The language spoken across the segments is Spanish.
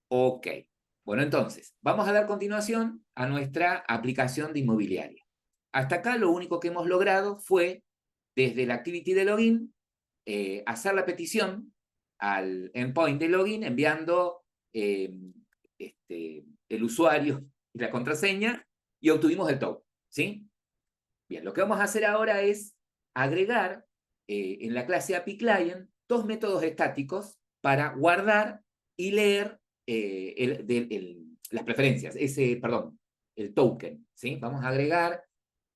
Ok. Bueno, entonces, vamos a dar continuación a nuestra aplicación de inmobiliaria. Hasta acá lo único que hemos logrado fue, desde la activity de login, hacer la petición al endpoint de login enviando el usuario y la contraseña y obtuvimos el token, ¿sí? Bien, lo que vamos a hacer ahora es agregar en la clase API Client dos métodos estáticos para guardar y leer las preferencias, el token, ¿sí? Vamos a agregar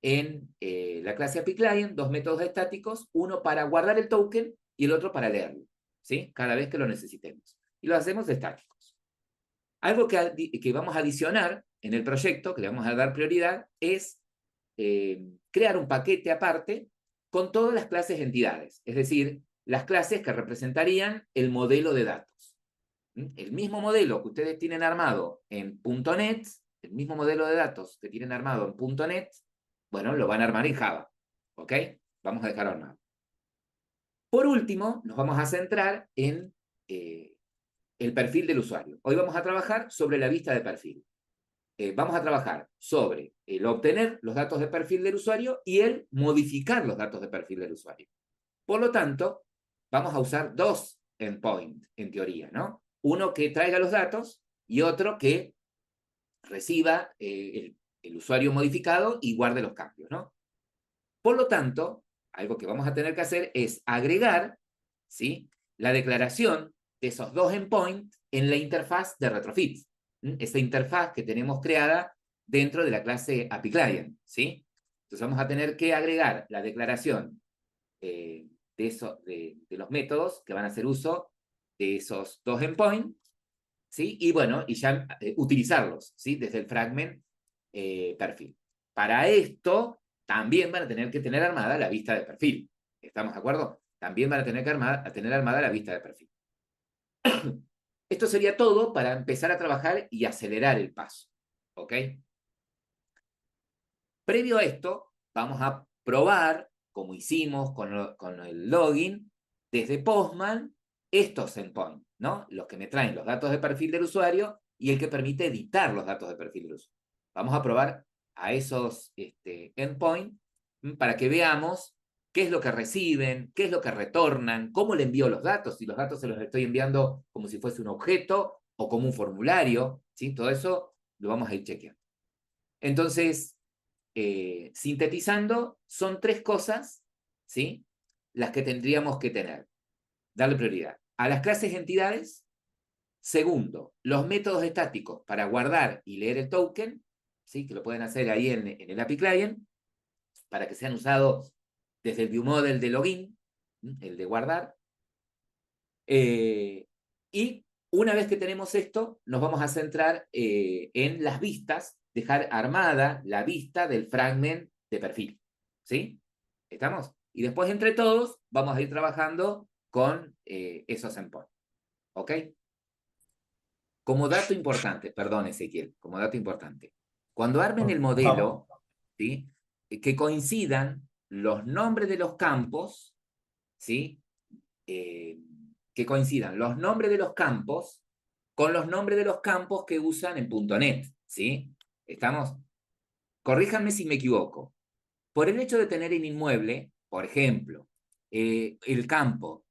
en la clase API Client dos métodos estáticos, uno para guardar el token y el otro para leerlo, ¿sí? Cada vez que lo necesitemos. Y lo hacemos estáticos. Algo que vamos a adicionar en el proyecto, que le vamos a dar prioridad, es crear un paquete aparte con todas las clases entidades, es decir, las clases que representarían el modelo de datos. El mismo modelo que ustedes tienen armado en .NET, el mismo modelo de datos que tienen armado en .NET, bueno, lo van a armar en Java, ¿ok? Vamos a dejar armado. Por último, nos vamos a centrar en el perfil del usuario. Hoy vamos a trabajar sobre la vista de perfil. Vamos a trabajar sobre el obtener los datos de perfil del usuario y el modificar los datos de perfil del usuario. Por lo tanto, vamos a usar dos endpoints, en teoría, ¿no? Uno que traiga los datos y otro que reciba el usuario modificado y guarde los cambios, ¿no? Por lo tanto, algo que vamos a tener que hacer es agregar, ¿sí?, la declaración de esos dos endpoints en la interfaz de retrofit. Esa interfaz que tenemos creada dentro de la clase API Client, ¿sí? Entonces vamos a tener que agregar la declaración de los métodos que van a hacer uso de esos dos endpoints, ¿sí? Y bueno, y ya utilizarlos, ¿sí?, desde el fragment perfil. Para esto también van a tener que tener armada la vista de perfil. ¿Estamos de acuerdo? También van a tener que tener armada la vista de perfil. Esto sería todo para empezar a trabajar y acelerar el paso. ¿Ok? Previo a esto, vamos a probar, como hicimos con el login, desde Postman, estos endpoints, ¿no? Los que me traen los datos de perfil del usuario y el que permite editar los datos de perfil del usuario. Vamos a probar a esos endpoints para que veamos qué es lo que reciben, qué es lo que retornan, cómo le envío los datos, si los datos se los estoy enviando como si fuese un objeto o como un formulario, ¿sí? Todo eso lo vamos a ir chequeando. Entonces, sintetizando, son tres cosas, ¿sí?, las que tendríamos que tener. Darle prioridad a las clases entidades. Segundo, los métodos estáticos para guardar y leer el token, ¿sí?, que lo pueden hacer ahí en el API Client, para que sean usados desde el viewModel de login, el de guardar. Y una vez que tenemos esto, nos vamos a centrar en las vistas, dejar armada la vista del fragment de perfil. ¿Sí? ¿Estamos? Y después, entre todos, vamos a ir trabajando con esos endpoints. ¿Ok? Como dato importante, perdón, Ezequiel, como dato importante. Cuando armen el Vamos. modelo, ¿sí?, que coincidan los nombres de los campos, ¿sí?, que coincidan los nombres de los campos con los nombres de los campos que usan en .NET, ¿sí? ¿Estamos? Corríjanme si me equivoco. Por el hecho de tener en inmueble, por ejemplo, el campo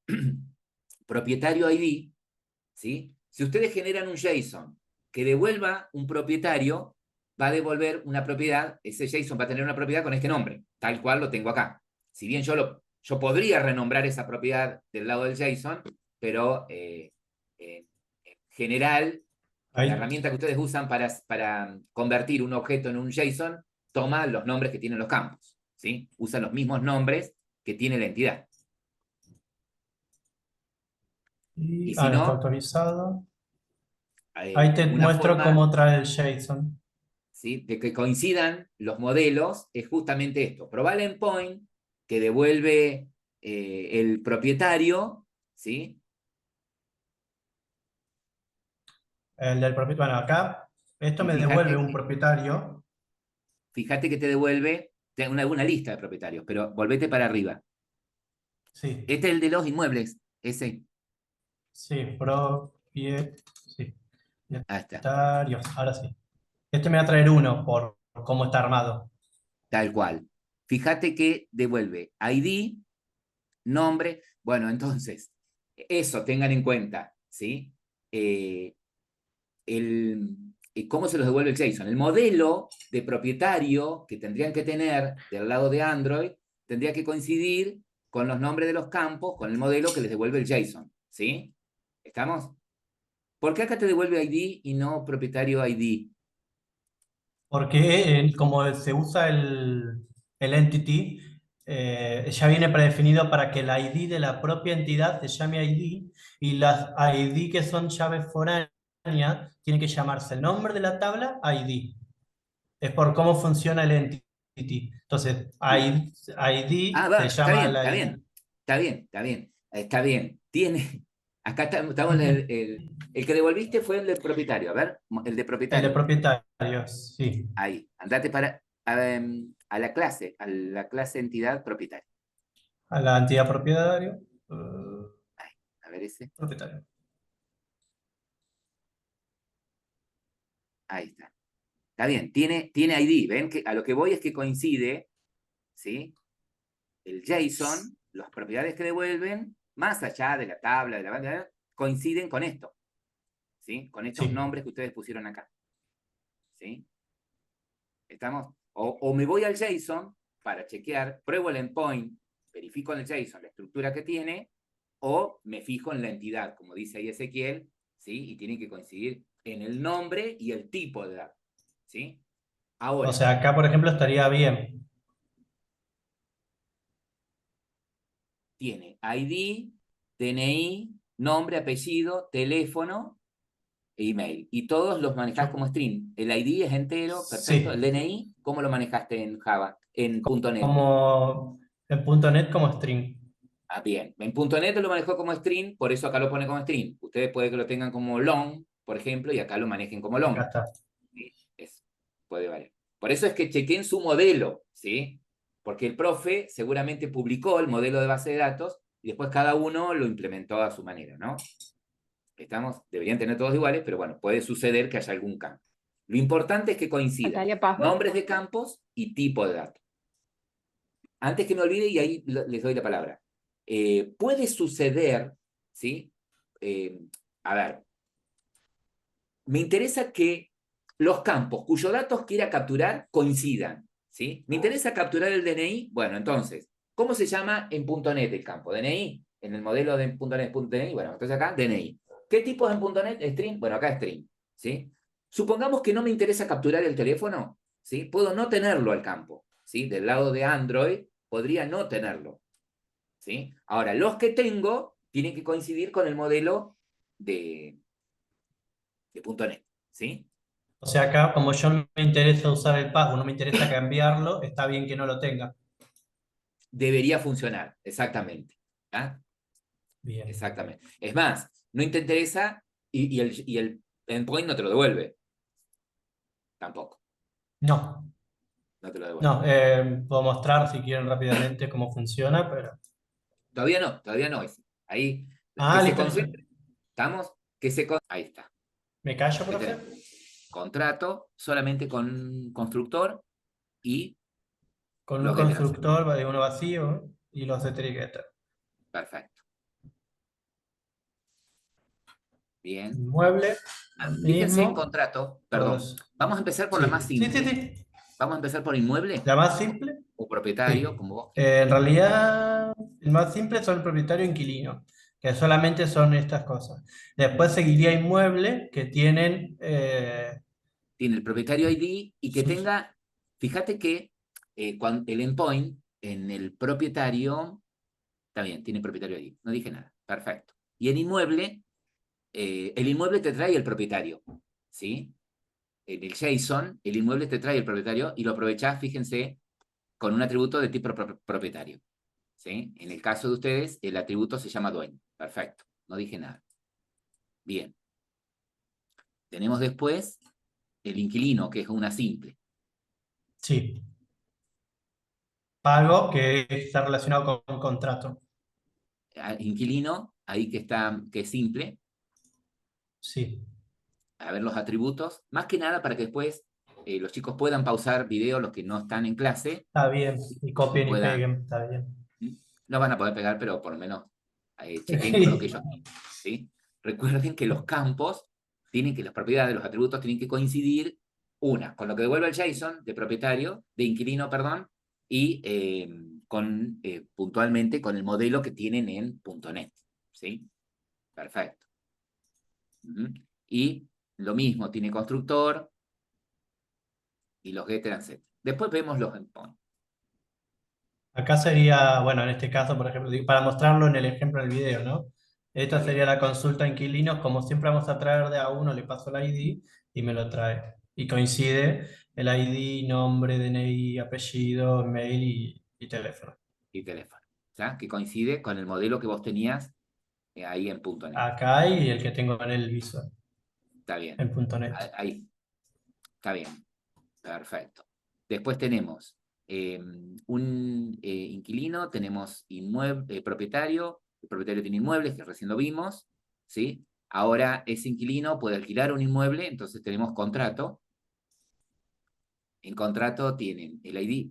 propietario ID, ¿sí? Si ustedes generan un JSON que devuelva un propietario, va a devolver una propiedad, ese JSON va a tener una propiedad con este nombre, tal cual lo tengo acá. Si bien yo podría renombrar esa propiedad del lado del JSON, pero en general, la Ahí, herramienta que ustedes usan para convertir un objeto en un JSON toma los nombres que tienen los campos, ¿sí? Usa los mismos nombres que tiene la entidad. y Y si está no, autorizado. Ahí te una muestro forma, cómo trae el JSON. ¿sí?, de que coincidan los modelos es justamente esto. Probar el endpoint que devuelve el propietario, ¿sí? El del propietario. Bueno, acá esto Y me devuelve un fíjate, propietario. fíjate que te devuelve una lista de propietarios, pero volvete para arriba. Sí, Este es el de los inmuebles, ese. sí, sí. Ahí está, Propietarios, ahora sí. Este me va a traer uno por cómo está armado. tal cual. Fíjate que devuelve ID, nombre. Bueno, entonces, eso tengan en cuenta, ¿sí? Eh, ¿Cómo se los devuelve el JSON? El modelo de propietario que tendrían que tener del lado de Android tendría que coincidir con los nombres de los campos, con el modelo que les devuelve el JSON, ¿sí? ¿Estamos? ¿Por qué acá te devuelve ID y no propietario ID? Porque como se usa el entity, ya viene predefinido para que el ID de la propia entidad se llame ID y las ID que son llaves foráneas tienen que llamarse el nombre de la tabla ID. Es por cómo funciona el entity. Entonces, Ah, ID va, se está llama bien, la está ID. bien, está bien, está bien, está bien. Tiene, acá estamos en Ujú. el que devolviste fue el del propietario. A ver, el de El de propietario. propietarios, sí. Ahí, andate a la clase entidad propietaria. A la entidad propietario. Ahí, a ver ese. Propietario. Ahí está. Está bien, tiene ID. Ven que a lo que voy es que coincide, ¿sí? El JSON, las propiedades que devuelven, más allá de la tabla, de la banda, coinciden con esto, ¿sí? Con estos Sí. nombres que ustedes pusieron acá, ¿sí? ¿Estamos? O me voy al JSON para chequear, pruebo el endpoint, verifico en el JSON la estructura que tiene, o me fijo en la entidad, como dice ahí Ezequiel, ¿sí? Y tiene que coincidir en el nombre y el tipo de datos, ¿sí? O Ahora, sea, acá, por ejemplo, estaría bien. tiene ID, DNI, nombre, apellido, teléfono e email. Y todos los manejás como Yo, string. El ID es entero, perfecto. El sí. DNI, ¿cómo lo manejaste en Java? En .NET. Como en .NET como string. Ah, bien. En .NET lo manejó como string, por eso acá lo pone como string. Ustedes puede que lo tengan como long, por ejemplo, y acá lo manejen como Acá long. está. ¿Sí? Eso puede variar. Por eso es que chequen su modelo, ¿sí? Porque el profe seguramente publicó el modelo de base de datos y después cada uno lo implementó a su manera, ¿no? Deberían tener todos iguales, pero bueno, puede suceder que haya algún cambio. Lo importante es que coincidan Natalia Pazos. nombres de campos y tipo de datos. Antes que me olvide, y ahí les doy la palabra, puede suceder, ¿sí? Eh, a ver, me interesa que los campos cuyos datos quiera capturar coincidan, ¿sí? Me interesa capturar el DNI, bueno, entonces, ¿cómo se llama en .NET el campo? ¿DNI? En el modelo de .NET, DNI, bueno, entonces acá DNI. ¿Qué tipo es en .NET? String, bueno, acá string, ¿sí? Supongamos que no me interesa capturar el teléfono, ¿sí? Puedo no tenerlo al campo, ¿sí? Del lado de Android podría no tenerlo, ¿sí? Ahora, los que tengo tienen que coincidir con el modelo de .NET, ¿sí? O sea, acá, como yo no me interesa usar el password, no me interesa cambiarlo, está bien que no lo tenga. Debería funcionar, exactamente. ¿Ah? Bien. Exactamente. Es más, no te interesa y el endpoint no te lo devuelve. Tampoco, No, no te lo devuelve. no. Puedo mostrar si quieren rápidamente cómo funciona, pero. Todavía no. Ahí, que Ah, se listo, listo. concentre. ¿Estamos? Ahí está. ¿Me callo, ¿Qué profe? tenemos? Contrato solamente con constructor y Con un los getters. constructor de uno vacío y los de etiqueta. Perfecto. Bien. Inmueble, lo Fíjense en mismo. contrato, perdón. Todos. Vamos a empezar por la más Sí, sí, sí, simple. sí. Vamos a empezar por inmueble La más simple, o propietario, sí. como vos quieras. En realidad, el más simple son el propietario e inquilino, que solamente son estas cosas. Después seguiría inmueble, que tienen Tiene el propietario ID y que sus. tenga, fíjate que el endpoint en el propietario, está bien, tiene propietario ID, no dije nada, perfecto. Y el inmueble te trae el propietario, ¿sí? En el JSON, el inmueble te trae el propietario y lo aprovechás, fíjense, con un atributo de tipo propietario, ¿sí? En el caso de ustedes, el atributo se llama dueño, perfecto, no dije nada. Bien, tenemos después el inquilino, que es una simple. Sí, pago que está relacionado con un contrato. Inquilino, ahí que está, que es simple, Sí. a ver los atributos, más que nada para que después los chicos puedan pausar video, los que no están en clase, Está bien, y y copien y puedan, peguen, está bien. no van a poder pegar, pero por lo menos chequen con lo que ellos tienen, ¿sí? Recuerden que los campos tienen que, las propiedades de los atributos tienen que coincidir, una, con lo que devuelve el JSON de propietario, de inquilino, perdón, y puntualmente con el modelo que tienen en .NET, ¿sí? Perfecto. Y lo mismo, tiene constructor y los getter and setter. Después vemos los endpoints. Acá sería, bueno, en este caso, por ejemplo, para mostrarlo en el ejemplo del video, ¿no? Está Esta sería bien, la consulta a inquilinos, como siempre vamos a traer de a uno, le paso el ID y me lo trae. Y coincide el ID, nombre, DNI, apellido, mail y teléfono. y teléfono. ¿Ya? Que coincide con el modelo que vos tenías ahí en .NET. Acá y el que tengo en el visual, Está bien. en .NET. Ahí, está bien. Perfecto. Después tenemos un inquilino, tenemos propietario, el propietario tiene inmuebles, que recién lo vimos, ¿sí? Ahora ese inquilino puede alquilar un inmueble, entonces tenemos contrato. En contrato tienen el ID,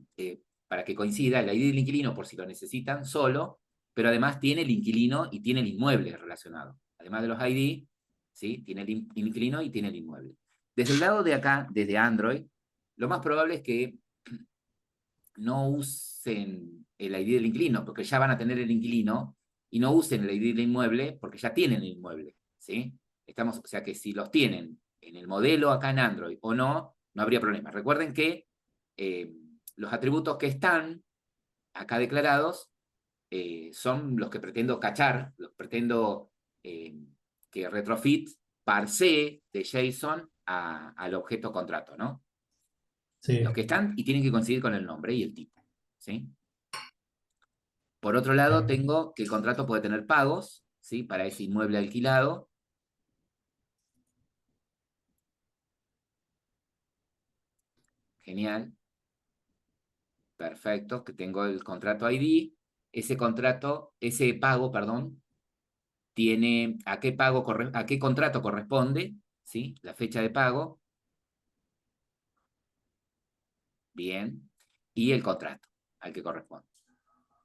para que coincida, el ID del inquilino por si lo necesitan solo, pero además tiene el inquilino y tiene el inmueble relacionado. Además de los ID, ¿sí? Tiene el inquilino y tiene el inmueble. Desde el lado de acá, desde Android, lo más probable es que no usen el ID del inquilino, porque ya van a tener el inquilino, y no usen el ID del inmueble, porque ya tienen el inmueble, ¿sí? O sea que si los tienen en el modelo acá en Android o no, no habría problema. Recuerden que los atributos que están acá declarados son los que pretendo cachar, los pretendo que retrofit parse de JSON al objeto contrato, ¿no? Los que Sí. están y tienen que coincidir con el nombre y el tipo, ¿sí? Por otro lado, tengo que el contrato puede tener pagos, ¿sí? Para ese inmueble alquilado. Genial. Perfecto, que tengo el contrato ID. Ese pago, perdón, tiene a qué contrato corresponde, ¿sí? La fecha de pago. Bien. Y el contrato al que corresponde.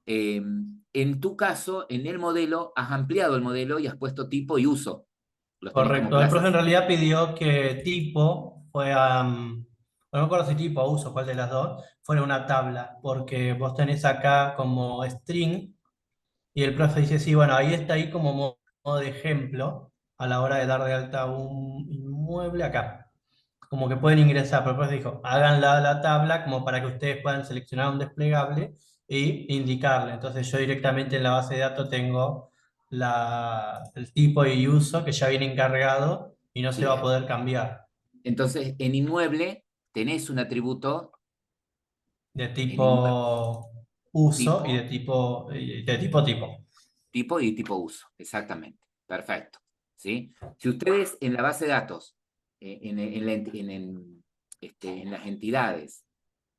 En tu caso, en el modelo, has ampliado el modelo y has puesto tipo y uso. ¿Los tenés como Correcto. El profe en clases? realidad pidió que tipo fuera, no me acuerdo si tipo o uso, cuál de las dos, fuera una tabla, porque vos tenés acá como string y el profe dice, sí, bueno, ahí está ahí como modo de ejemplo a la hora de dar de alta un inmueble acá. Como que pueden ingresar, pero el profe dijo, hagan la tabla como para que ustedes puedan seleccionar un desplegable e indicarle. Entonces yo directamente en la base de datos tengo el tipo y uso que ya viene encargado y no se va a Bien. poder cambiar. Entonces, en inmueble tenés un atributo De en inmueble, tipo uso y tipo, de tipo tipo. tipo y tipo uso. Exactamente. Perfecto. ¿Sí? Si ustedes en la base de datos, en las entidades,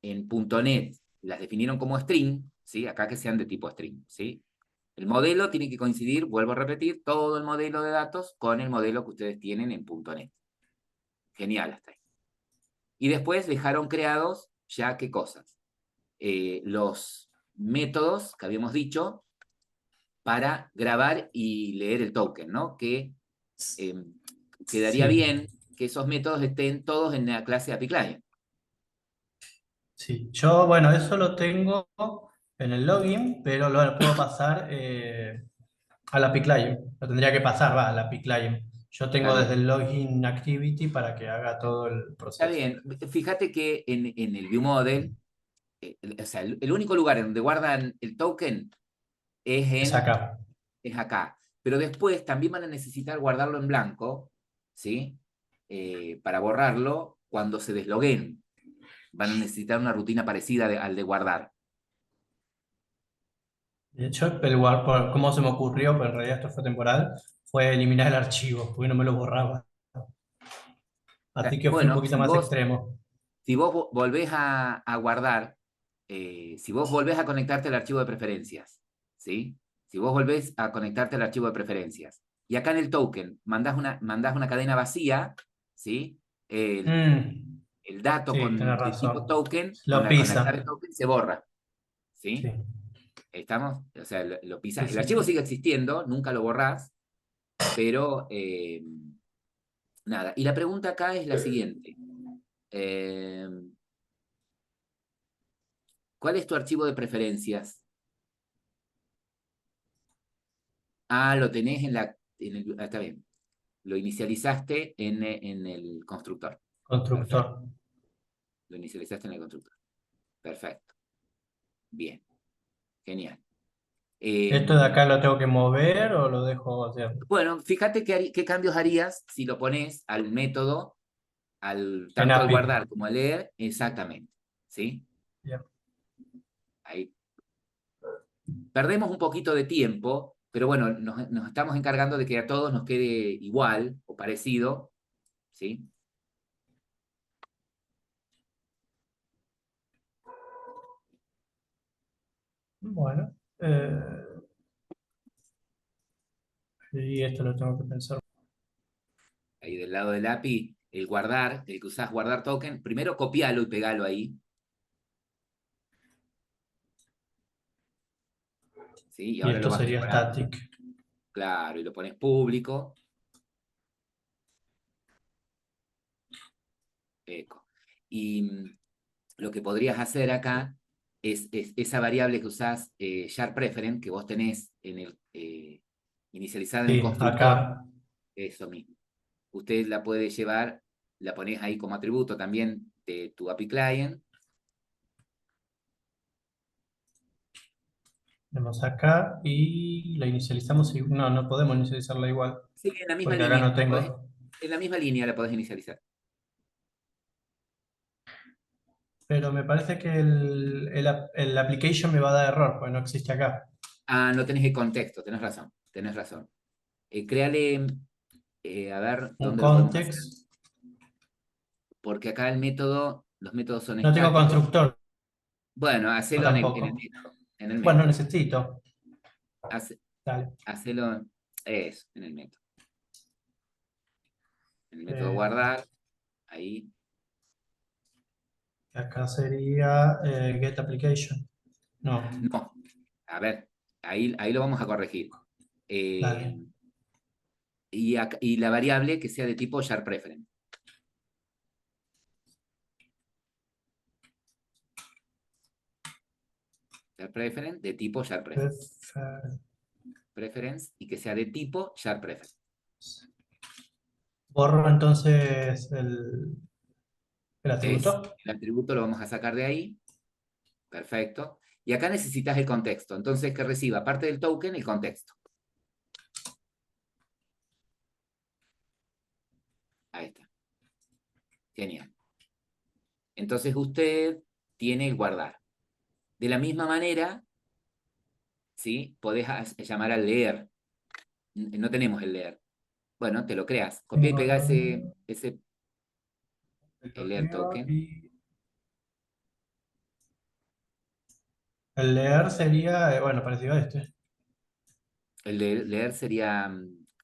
en .NET, las definieron como string, ¿sí? Acá que sean de tipo string, ¿sí? El modelo tiene que coincidir, vuelvo a repetir, todo el modelo de datos con el modelo que ustedes tienen en .NET. Genial hasta ahí. Y después dejaron creados ya qué cosas. Los métodos que habíamos dicho para grabar y leer el token, ¿no? Que quedaría Sí, bien que esos métodos estén todos en la clase API Client. sí. Yo, bueno, eso lo tengo en el login, pero lo puedo pasar a la Client. Lo tendría que pasar, va, a la Client. Yo Está tengo desde bien. el login activity para que haga todo el Está proceso. bien. Fíjate que en el view model, o sea, el único lugar en donde guardan el token es, Es en, acá. es acá. Pero después también van a necesitar guardarlo en blanco, ¿sí? Para borrarlo cuando se desloguen. Van a necesitar una rutina parecida al de guardar. De hecho, cómo se me ocurrió, pero en realidad esto fue temporal, fue eliminar el archivo, porque no me lo borraba. Así que fui un Bueno, poquito más extremo. si vos volvés a guardar, si vos volvés a conectarte al archivo de preferencias, ¿sí? Si vos volvés a conectarte al archivo de preferencias, y acá en el token mandás una cadena vacía, ¿sí? Mm, El dato sí, tenés de tipo razón. token, Lo con la clave pisa. token se borra, Sí, ¿sí? ¿Estamos? O sea, lo sí, pisas. El sí, archivo sí. sigue existiendo, nunca lo borrás, pero nada. Y la pregunta acá es la siguiente. Eh, ¿Cuál es tu archivo de preferencias? Ah, lo tenés está bien. Lo inicializaste en el constructor. Perfecto. Constructor. Lo inicializaste en el constructor. Perfecto. Bien. Genial. ¿Esto de acá lo tengo que mover o lo dejo hacer Bueno, fíjate qué cambios harías si lo pones al método, en tanto al API? guardar como al leer, exactamente. ¿Sí? Bien. Ahí. Perdemos un poquito de tiempo, pero bueno, nos estamos encargando de que a todos nos quede igual o parecido. ¿Sí? Bueno, y esto lo tengo que pensar. Ahí del lado del API, el guardar, el que usás guardar token, primero copialo y pegalo ahí. ¿Sí? Y Y ahora lo esto vas sería mejorando. static. Claro, y lo pones público. Eco. Y lo que podrías hacer acá es esa variable que usás, share preference, que vos tenés inicializada en el Sí, constructor, acá eso mismo. Usted la puede llevar, la ponés ahí como atributo también de tu API client. tenemos acá y la inicializamos. No, no podemos inicializarla igual, Sí, en la misma porque acá línea, no tengo. en la misma línea la podés inicializar. Pero me parece que el application me va a dar error, pues no existe acá. Ah, no tenés el contexto, tenés razón, tenés razón. Créale, a ver Un dónde lo podemos hacer, context. porque acá el método, los métodos son No tengo estáticos. constructor Bueno, hacelo en el tampoco. método, en el Bueno, método. necesito. Hace- Dale. Hacelo, eso, en el método. En el método Eh, guardar, ahí. acá sería get application. No, No, a ver, ahí lo vamos a corregir. Eh, dale. y la variable que sea de tipo share preference. Share preference de tipo share preference. Prefer- Preference y que sea de tipo share preference. Borro entonces el atributo. El atributo lo vamos a sacar de ahí. Perfecto. Y acá necesitas el contexto. Entonces, que reciba aparte del token, el contexto. Ahí está. Genial. Entonces usted tiene el guardar. De la misma manera, ¿sí? Podés llamar al leer. No tenemos el leer. Bueno, te lo creas. Copia y Tengo pega el el leer leo token. y el leer sería, bueno, parecido a este. El de leer sería,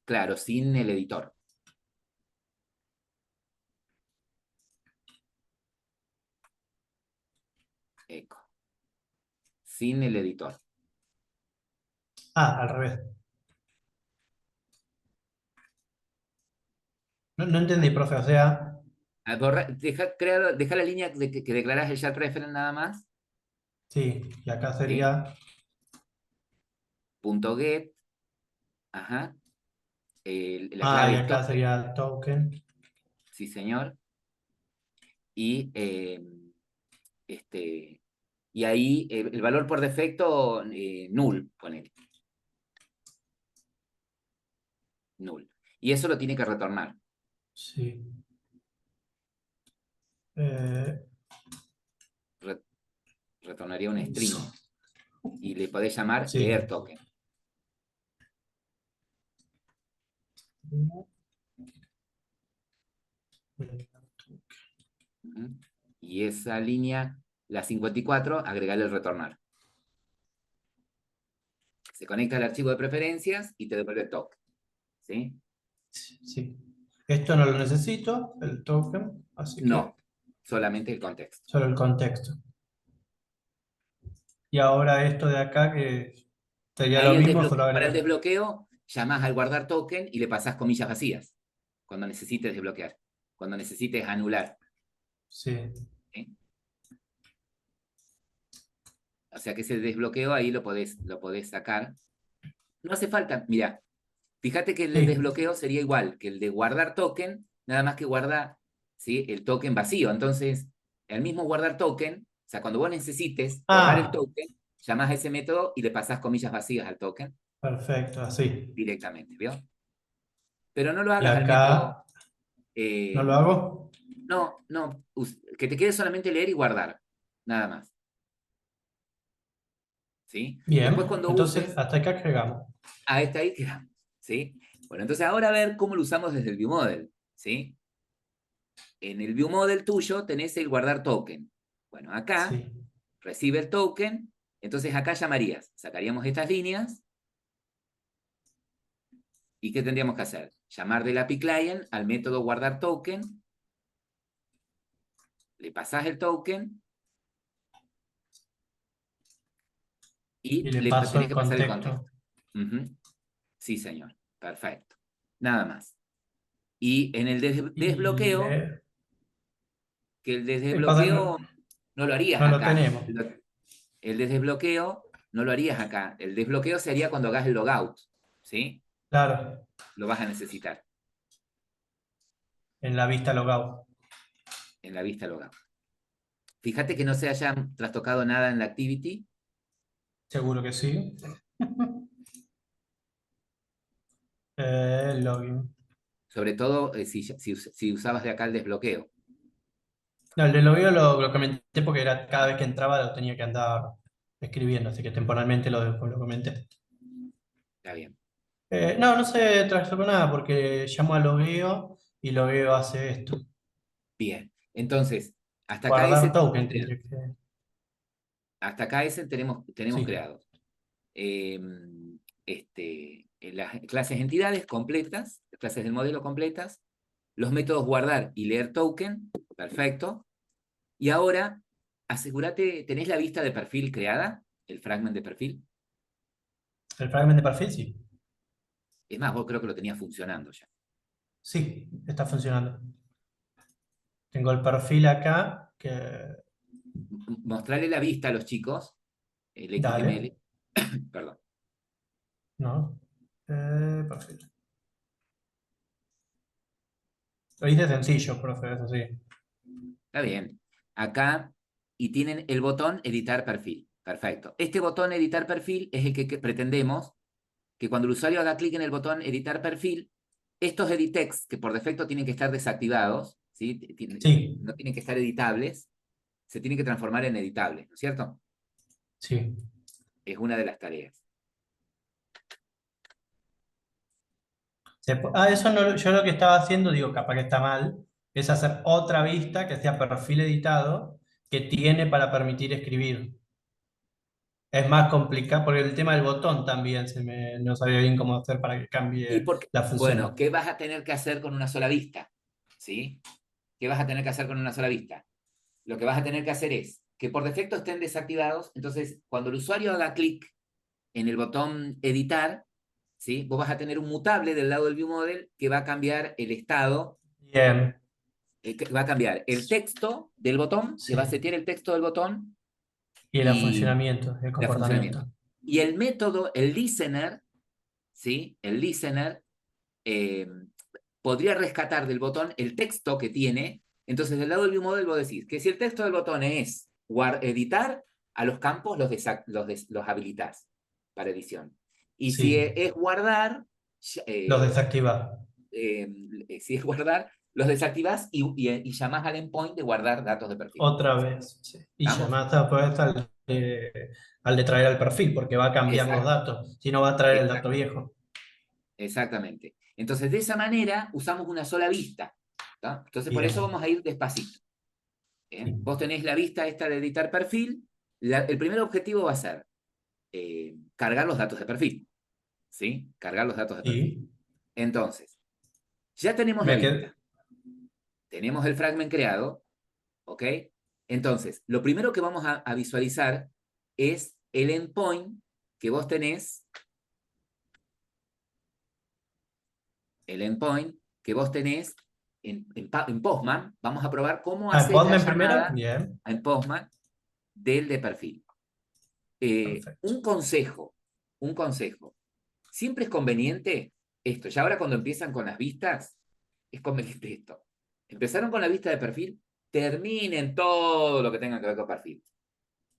claro, sin el editor. Eco. Sin el editor. Ah, al revés. No, no entendí, Ahí. profe. O sea, Deja la línea que declaras el share preference nada más. sí, y acá ¿Sí? sería. Punto get. Ajá. La Ah, clave y es acá token. sería token. Sí, señor. Y, y ahí el valor por defecto, null, ponele. Null. Y eso lo tiene que retornar. Sí. Eh, Re- Retornaría un string. Y le podés llamar sí. leer token. Ujú. Y esa línea, la 54, agregarle el retornar. Se conecta al archivo de preferencias y te devuelve el token. ¿Sí? Sí. Esto no lo necesito, el token, así que No, solamente el contexto. solo el contexto. Y ahora esto de acá que sería Ahí lo mismo, solo para el agregar. desbloqueo, llamás al guardar token y le pasás comillas vacías cuando necesites desbloquear, cuando necesites anular. Sí. ¿Sí? O sea que ese desbloqueo ahí lo podés sacar. No hace falta, mira, fíjate que el de Sí. desbloqueo sería igual que el de guardar token, nada más que guarda, ¿sí?, el token vacío. Entonces, el mismo guardar token, o sea, cuando vos necesites borrar el Ah, token, llamás a ese método y le pasás comillas vacías al token perfecto, así. directamente, ¿vio? Pero no lo Y hagas al método. acá, ¿no eh, lo hago? no, no, que te quede solamente leer y guardar, nada más, ¿sí? Después Bien, cuando entonces uses, hasta acá agregamos. a esta ahí quedamos, ¿sí? Bueno, entonces ahora a ver cómo lo usamos desde el ViewModel, ¿sí? En el ViewModel tuyo tenés el guardar token. Bueno, acá Sí. recibe el token, entonces acá llamarías, sacaríamos estas líneas, ¿y qué tendríamos que hacer? Llamar del API Client al método guardar token, le pasás el token y Y le le paso tenés el que pasar el contexto. contexto. Ujú. Sí, señor. Perfecto. Nada más. Y en el Y desbloqueo, le... que el pasa, desbloqueo no lo harías no lo acá. tenemos. El desbloqueo no lo harías acá. El desbloqueo sería cuando hagas el logout, ¿sí? Claro, Lo vas a necesitar en la vista logout. en la vista logout. Fíjate que no se haya trastocado nada en la activity, Seguro que sí. Login. sobre todo si usabas de acá el desbloqueo. No, el de logueo lo comenté porque era cada vez que entraba lo tenía que andar escribiendo, así que temporalmente lo comenté. Está bien. No, no se trastocó nada porque llamo a logueo y logueo hace esto. Bien. Entonces, hasta acá ese Guardar tenemos token creado. tendría que... Hasta acá ese tenemos Sí, creado. eh, las clases entidades completas, las clases del modelo completas, los métodos guardar y leer token, perfecto. Y ahora, asegúrate, ¿tenés la vista de perfil creada? El fragment de perfil. el fragment de perfil sí. Es más, vos creo que lo tenías funcionando ya. Sí, está funcionando. Tengo el perfil acá que... Mostrarle la vista a los chicos, el Dale, XML, perdón. ¿no? Perfil. Lo hice sencillo, profe, eso sí. Está bien. Acá, y tienen el botón editar perfil. Perfecto. Este botón editar perfil es el que pretendemos que cuando el usuario haga clic en el botón editar perfil, estos edit text, que por defecto tienen que estar desactivados, ¿sí? Sí, No tienen que estar editables, se tienen que transformar en editables, ¿no es cierto? sí. Es una de las tareas. Eso no, yo lo que estaba haciendo, digo, capaz que está mal, es hacer otra vista que sea perfil editado, que tiene para permitir escribir. Es más complicado, porque el tema del botón también no sabía bien cómo hacer para que Y cambie porque, la bueno, función. ¿qué vas a tener que hacer con una sola vista? ¿Sí? ¿Qué vas a tener que hacer con una sola vista? Lo que vas a tener que hacer es que por defecto estén desactivados, entonces cuando el usuario haga clic en el botón editar, ¿sí? Vos vas a tener un mutable del lado del view model que va a cambiar el estado, Bien, que va a cambiar el texto del botón, le va a sí. setear el texto del botón Y el y funcionamiento, el el funcionamiento. comportamiento. Y el método, el listener, ¿sí? El listener eh, podría rescatar del botón el texto que tiene. Entonces, del lado del view model vos decís que si el texto del botón es editar, a los campos los habilitas para edición. Y si Sí, es guardar, los eh, desactiva. si es guardar, los desactivas y llamás al endpoint de guardar datos de perfil. Otra vez. Sí. Y ¿Estamos? llamás después al de traer al perfil, porque va a cambiar los Exacto, datos, si no va a traer el dato exacto, viejo. exactamente. Entonces, de esa manera usamos una sola vista. ¿Tá? Entonces, por eso Bien. vamos a ir despacito. Sí. ¿Bien? Vos tenés la vista esta de editar perfil. El primer objetivo va a ser cargar los datos de perfil. ¿Sí? Cargar los datos de perfil. Sí. Entonces, Ya tenemos la Me vista, quedé. tenemos el fragment creado, ¿ok? Entonces, lo primero que vamos a visualizar es el endpoint que vos tenés, el endpoint que vos tenés en Postman. Vamos a probar cómo hacer la Postman primero. llamada Bien, en Postman del de perfil. perfecto. Un consejo. Siempre es conveniente esto. Ya ahora cuando empiezan con las vistas, es conveniente esto. Empezaron con la vista de perfil, terminen todo lo que tenga que ver con perfil.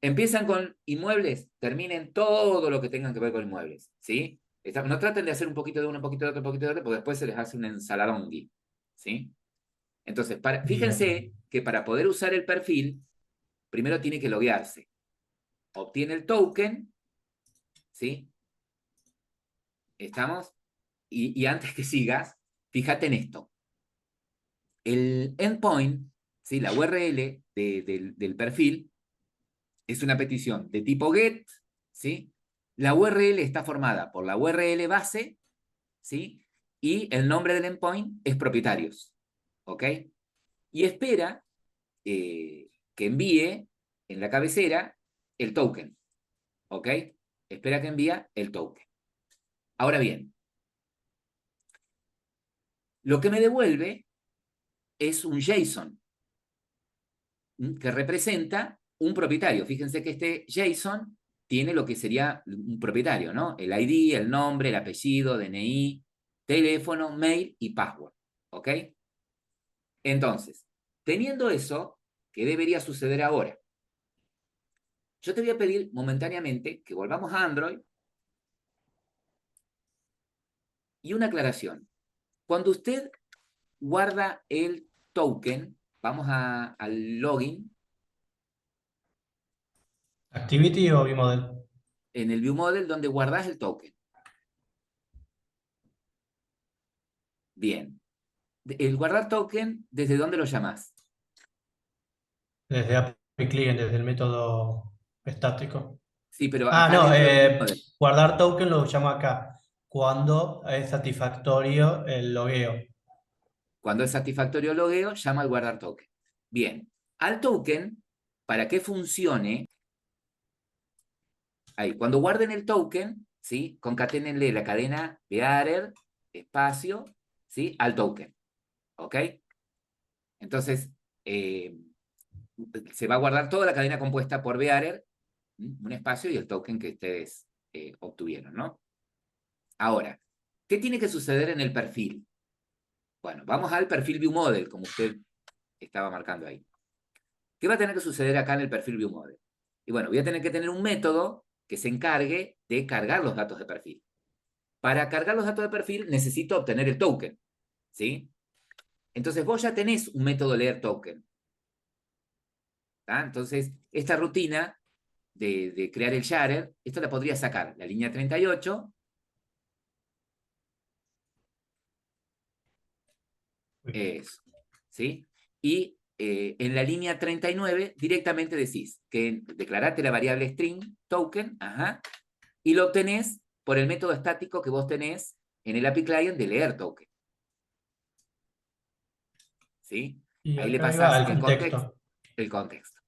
Empiezan con inmuebles, terminen todo lo que tengan que ver con inmuebles, ¿sí? No traten de hacer un poquito de uno, un poquito de otro, un poquito de otro, porque después se les hace un ensaladongui, ¿sí? Entonces, fíjense Bien. que para poder usar el perfil, primero tiene que loguearse. Obtiene el token, ¿sí? ¿Estamos? Y antes que sigas, fíjate en esto. El endpoint, ¿sí? La URL del perfil, es una petición de tipo GET, ¿sí? La URL está formada por la URL base, ¿sí? Y el nombre del endpoint es propietarios, ¿ok? Y espera que envíe en la cabecera el token, ¿ok? Espera que envíe el token. Ahora bien, lo que me devuelve es un JSON que representa un propietario. Fíjense que este JSON tiene lo que sería un propietario, ¿no? El ID, el nombre, el apellido, DNI, teléfono, mail y password, ¿ok? Entonces, teniendo eso, ¿qué debería suceder ahora? Yo te voy a pedir momentáneamente que volvamos a Android y una aclaración. Cuando usted guarda el token, vamos al login Activity o ViewModel. en el ViewModel donde guardas el token. Bien. El guardar token, ¿desde dónde lo llamás? Desde API Client, desde el método estático. Sí, pero Ah, acá no, dentro del ViewModel. guardar token lo llamo acá, cuando es satisfactorio el logueo. Cuando es satisfactorio el logueo, llama al guardar token. Bien. Al token, para que funcione, ahí, cuando guarden el token, ¿sí? Concaténenle la cadena bearer, espacio, ¿sí? Al token, ¿ok? Entonces, eh, se va a guardar toda la cadena compuesta por bearer, un espacio y el token que ustedes obtuvieron, ¿no? Ahora, ¿qué tiene que suceder en el perfil? Bueno, vamos al perfil ViewModel, como usted estaba marcando ahí. ¿Qué va a tener que suceder acá en el perfil ViewModel? Y bueno, voy a tener que tener un método que se encargue de cargar los datos de perfil. Para cargar los datos de perfil necesito obtener el token, ¿sí? Entonces vos ya tenés un método leer token, ¿tá? Entonces, esta rutina de crear el sharer, esto la podría sacar la línea 38, eso, ¿sí? Y en la línea 39 directamente decís que declarate la variable string token, ajá, y lo obtenés por el método estático que vos tenés en el API Client de leer token, ¿sí? Y Ahí le acá iba pasás el contexto. el contexto.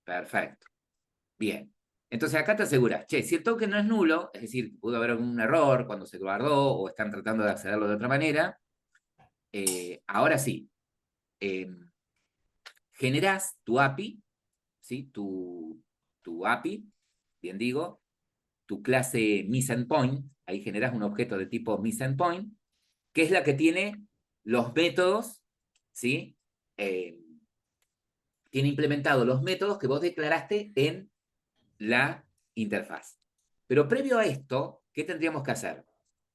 Perfecto. Bien. Entonces acá te aseguras, che, si el token no es nulo, es decir, pudo haber algún error cuando se guardó o están tratando de accederlo de otra manera, ahora sí, eh, generás tu API, ¿sí? Tu API, bien digo, tu clase MissEndPoint, ahí generás un objeto de tipo MissEndPoint, que es la que tiene los métodos, ¿sí? Tiene implementados los métodos que vos declaraste en la interfaz. Pero previo a esto, ¿qué tendríamos que hacer?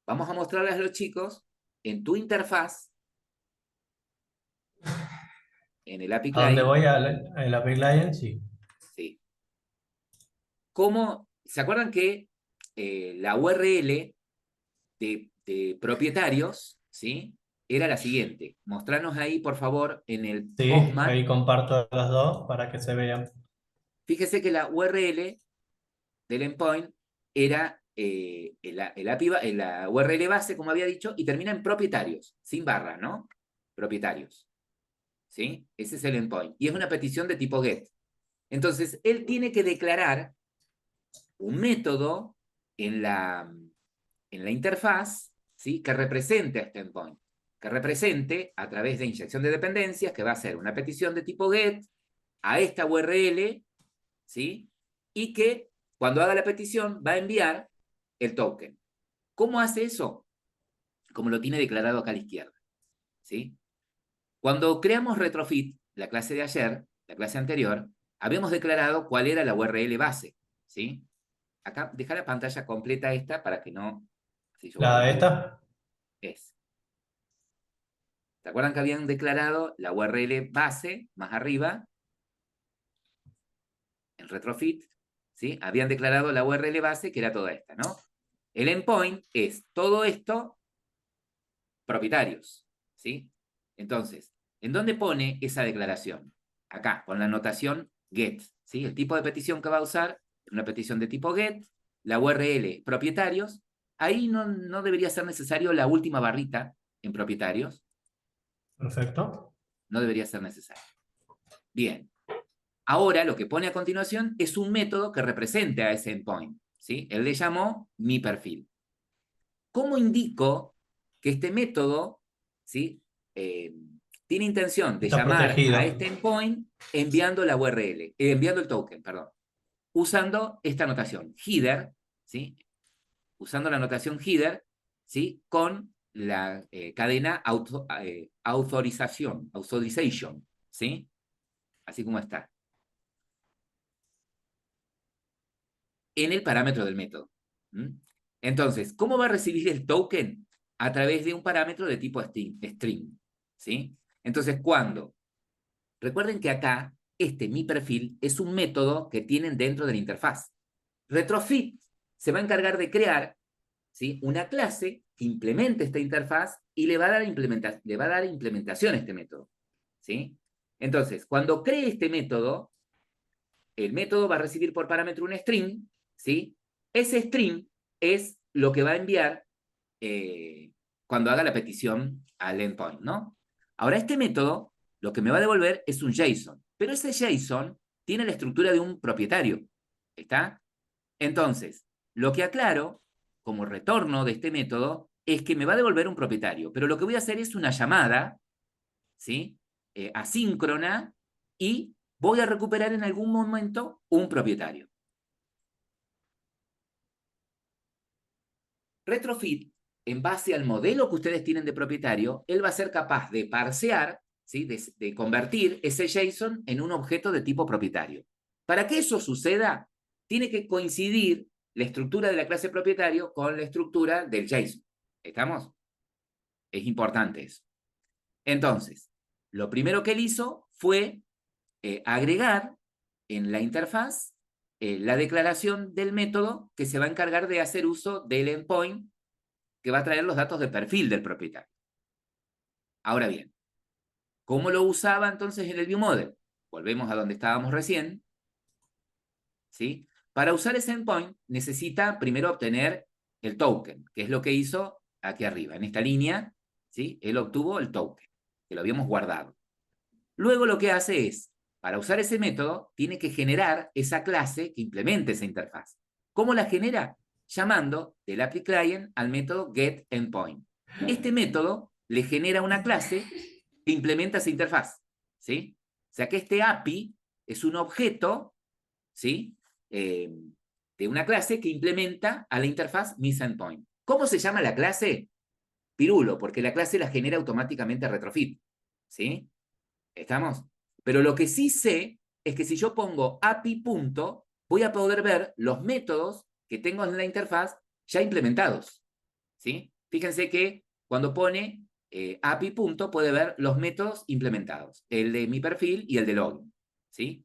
Vamos a mostrarles a los chicos en tu interfaz, en el API ¿A dónde Client, voy? Al API Client, sí. ¿sí? ¿Cómo? ¿Se acuerdan que la URL de propietarios, ¿sí? Era la siguiente. Mostranos ahí, por favor, en el Sí, Postman. ahí comparto las dos para que se vean. Fíjese que la URL del endpoint era la URL base, como había dicho, y termina en propietarios, sin barra, ¿no? Propietarios. ¿Sí? Ese es el endpoint. Y es una petición de tipo GET. Entonces, él tiene que declarar un método en la interfaz, ¿sí? Que represente a este endpoint. Que represente a través de inyección de dependencias, que va a ser una petición de tipo GET a esta URL, ¿sí? Y que cuando haga la petición va a enviar el token. ¿Cómo hace eso? Como lo tiene declarado acá a la izquierda, ¿sí? Cuando creamos Retrofit, la clase de ayer, la clase anterior, habíamos declarado cuál era la URL base, ¿sí? Acá, deja la pantalla completa esta para que no... Si yo ¿La de vuelvo, esta? es. ¿Se acuerdan que habían declarado la URL base más arriba? En Retrofit, ¿sí? Habían declarado la URL base que era toda esta, ¿no? El endpoint es todo esto propietarios, ¿sí? Entonces, ¿en dónde pone esa declaración? Acá, con la notación GET, ¿sí? El tipo de petición que va a usar es una petición de tipo GET, la URL propietarios, ahí no debería ser necesario la última barrita en propietarios, Perfecto. no debería ser necesario. Bien, ahora lo que pone a continuación es un método que represente a ese endpoint, ¿sí? Él le llamó mi perfil. ¿Cómo indico que este método, ¿sí? Tiene intención de Está llamar a protegido. este endpoint enviando la URL, enviando el token, perdón, usando esta notación, header, ¿sí? Usando la notación header, ¿sí? Con la cadena authorization, ¿sí? Así como está, en el parámetro del método. ¿Mm? Entonces, ¿cómo va a recibir el token? A través de un parámetro de tipo string, ¿sí? Entonces, recuerden que acá, mi perfil, es un método que tienen dentro de la interfaz. Retrofit se va a encargar de crear, ¿sí? Una clase que implemente esta interfaz y le va a dar implementación a este método, ¿sí? Entonces, cuando cree este método, el método va a recibir por parámetro un string, ¿sí? Ese string es lo que va a enviar cuando haga la petición al endpoint, ¿no? Ahora, este método lo que me va a devolver es un JSON, pero ese JSON tiene la estructura de un propietario, ¿está? Entonces, lo que aclaro como retorno de este método es que me va a devolver un propietario, pero lo que voy a hacer es una llamada, ¿sí? Asíncrona, y voy a recuperar en algún momento un propietario. Retrofit, en base al modelo que ustedes tienen de propietario, él va a ser capaz de parsear, ¿sí? de convertir ese JSON en un objeto de tipo propietario. Para que eso suceda, tiene que coincidir la estructura de la clase propietario con la estructura del JSON. ¿Estamos? Es importante eso. Entonces, lo primero que él hizo fue agregar en la interfaz la declaración del método que se va a encargar de hacer uso del endpoint que va a traer los datos de perfil del propietario. Ahora bien, ¿cómo lo usaba entonces en el ViewModel? Volvemos a donde estábamos recién, ¿sí? Para usar ese endpoint necesita primero obtener el token, que es lo que hizo aquí arriba, en esta línea, ¿sí? Él obtuvo el token, que lo habíamos guardado. Luego lo que hace es, para usar ese método, tiene que generar esa clase que implemente esa interfaz. ¿Cómo la genera? Llamando del API Client al método getEndpoint. Este método le genera una clase que implementa esa interfaz, ¿sí? O sea que este API es un objeto, ¿sí? De una clase que implementa a la interfaz MissEndpoint. ¿Cómo se llama la clase? Pirulo, porque la clase la genera automáticamente Retrofit, ¿sí? ¿Estamos? Pero lo que sí sé es que si yo pongo API punto, voy a poder ver los métodos que tengo en la interfaz ya implementados, ¿sí? Fíjense que cuando pone API punto puede ver los métodos implementados, el de mi perfil y el de login, ¿sí?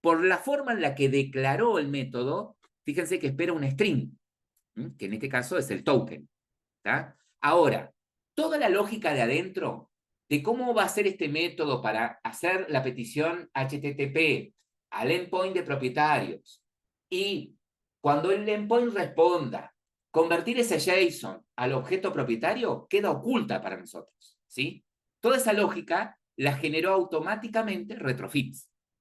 Por la forma en la que declaró el método, fíjense que espera un string, ¿sí? Que en este caso es el token, ¿tá? Ahora, toda la lógica de adentro de cómo va a ser este método para hacer la petición HTTP al endpoint de propietarios y cuando el endpoint responda convertir ese JSON al objeto propietario queda oculta para nosotros, ¿sí? Toda esa lógica la generó automáticamente Retrofit,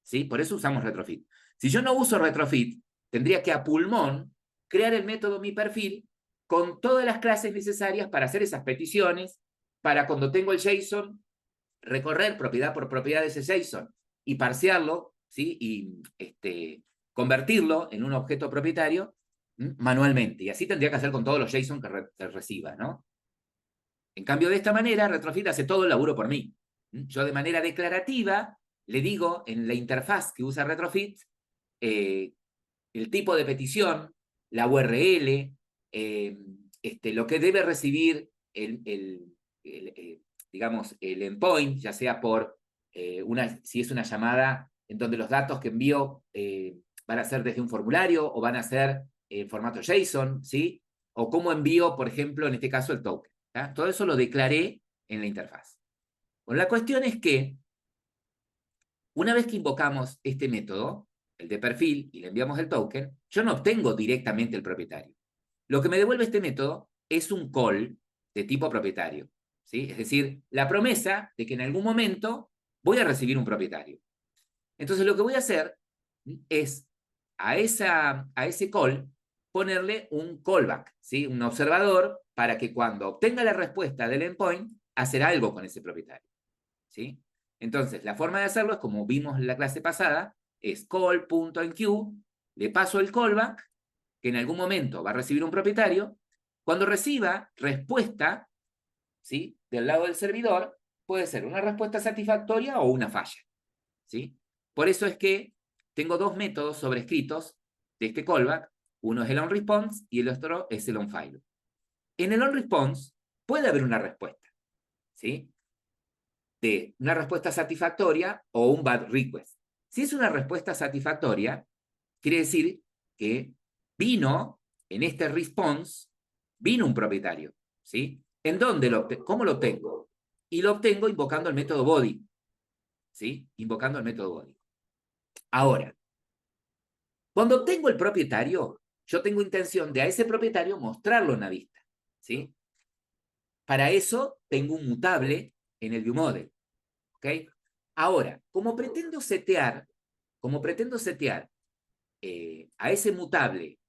¿sí? Por eso usamos Retrofit. Si yo no uso Retrofit, tendría que a pulmón crear el método mi perfil con todas las clases necesarias para hacer esas peticiones, para cuando tengo el JSON, recorrer propiedad por propiedad de ese JSON y parsearlo, ¿sí? Y convertirlo en un objeto propietario manualmente. Y así tendría que hacer con todos los JSON que reciba, ¿no? En cambio, de esta manera, Retrofit hace todo el laburo por mí. Yo de manera declarativa le digo en la interfaz que usa Retrofit el tipo de petición, la URL, lo que debe recibir digamos, el endpoint, ya sea por si es una llamada en donde los datos que envío van a ser desde un formulario o van a ser en formato JSON, ¿sí? O cómo envío, por ejemplo, en este caso, el token. ¿tá? Todo eso lo declaré en la interfaz. Bueno, la cuestión es que una vez que invocamos este método, el de perfil, y le enviamos el token, yo no obtengo directamente el propietario. Lo que me devuelve este método es un call de tipo propietario. ¿sí? Es decir, la promesa de que en algún momento voy a recibir un propietario. Entonces lo que voy a hacer es a ese call ponerle un callback, ¿sí? un observador para que cuando obtenga la respuesta del endpoint, hacer algo con ese propietario. ¿sí? Entonces, la forma de hacerlo es como vimos en la clase pasada, es call.enqueue, le paso el callback, que en algún momento va a recibir un propietario. Cuando reciba respuesta, ¿sí? del lado del servidor, puede ser una respuesta satisfactoria o una falla. ¿sí? Por eso es que tengo dos métodos sobrescritos de este callback. Uno es el onResponse y el otro es el onFile. En el onResponse puede haber una respuesta, ¿sí? de una respuesta satisfactoria o un bad request. Si es una respuesta satisfactoria, quiere decir que vino, en este response, vino un propietario. ¿sí? ¿En dónde cómo lo obtengo? Y lo obtengo invocando el método body. ¿sí? Invocando el método body. Ahora, cuando obtengo el propietario, yo tengo intención de a ese propietario mostrarlo en la vista. ¿sí? Para eso tengo un mutable en el viewModel. ¿ok? Ahora, como pretendo setear a ese mutable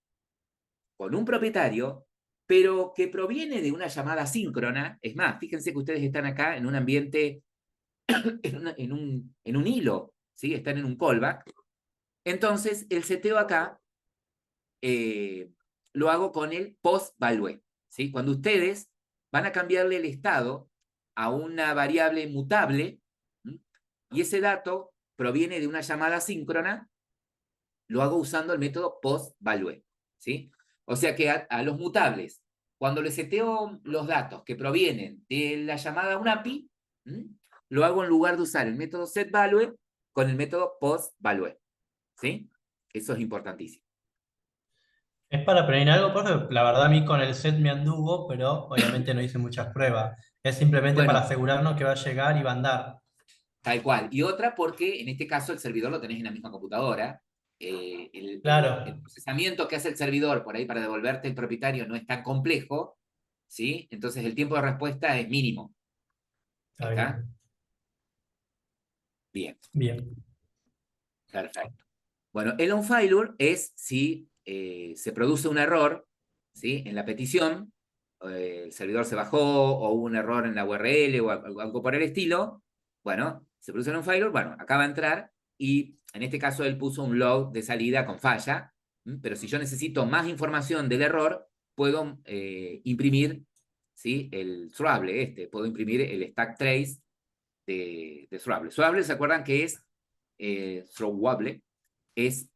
con un propietario, pero que proviene de una llamada síncrona, es más, fíjense que ustedes están acá en un ambiente, en un hilo, ¿sí? Están en un callback. Entonces, el seteo acá lo hago con el post-value. ¿sí? Cuando ustedes van a cambiarle el estado a una variable mutable, ¿sí? y ese dato proviene de una llamada síncrona, lo hago usando el método post-value. ¿sí? O sea que a los mutables, cuando les seteo los datos que provienen de la llamada a un API, lo hago en lugar de usar el método setValue con el método post-value. ¿sí? Eso es importantísimo. Es para prevenir algo, profe. La verdad a mí con el set me anduvo, pero obviamente no hice muchas pruebas. Es simplemente para Bueno, asegurarnos que va a llegar y va a andar. tal cual. Y otra porque en este caso el servidor lo tenés en la misma computadora. El Claro, procesamiento que hace el servidor por ahí para devolverte el propietario no es tan complejo, ¿sí? Entonces el tiempo de respuesta es mínimo. está ¿Está? bien. Bien, Bien. perfecto. Bueno, el on-failure es si se produce un error, ¿sí? En la petición, el servidor se bajó o hubo un error en la URL o algo por el estilo, bueno, se produce un on-failure, bueno, acá va a entrar y en este caso él puso un log de salida con falla, pero si yo necesito más información del error, puedo imprimir, ¿sí? el Thrable, puedo imprimir el stack trace de Thrable. Thrable, ¿se acuerdan que es Throwable? Es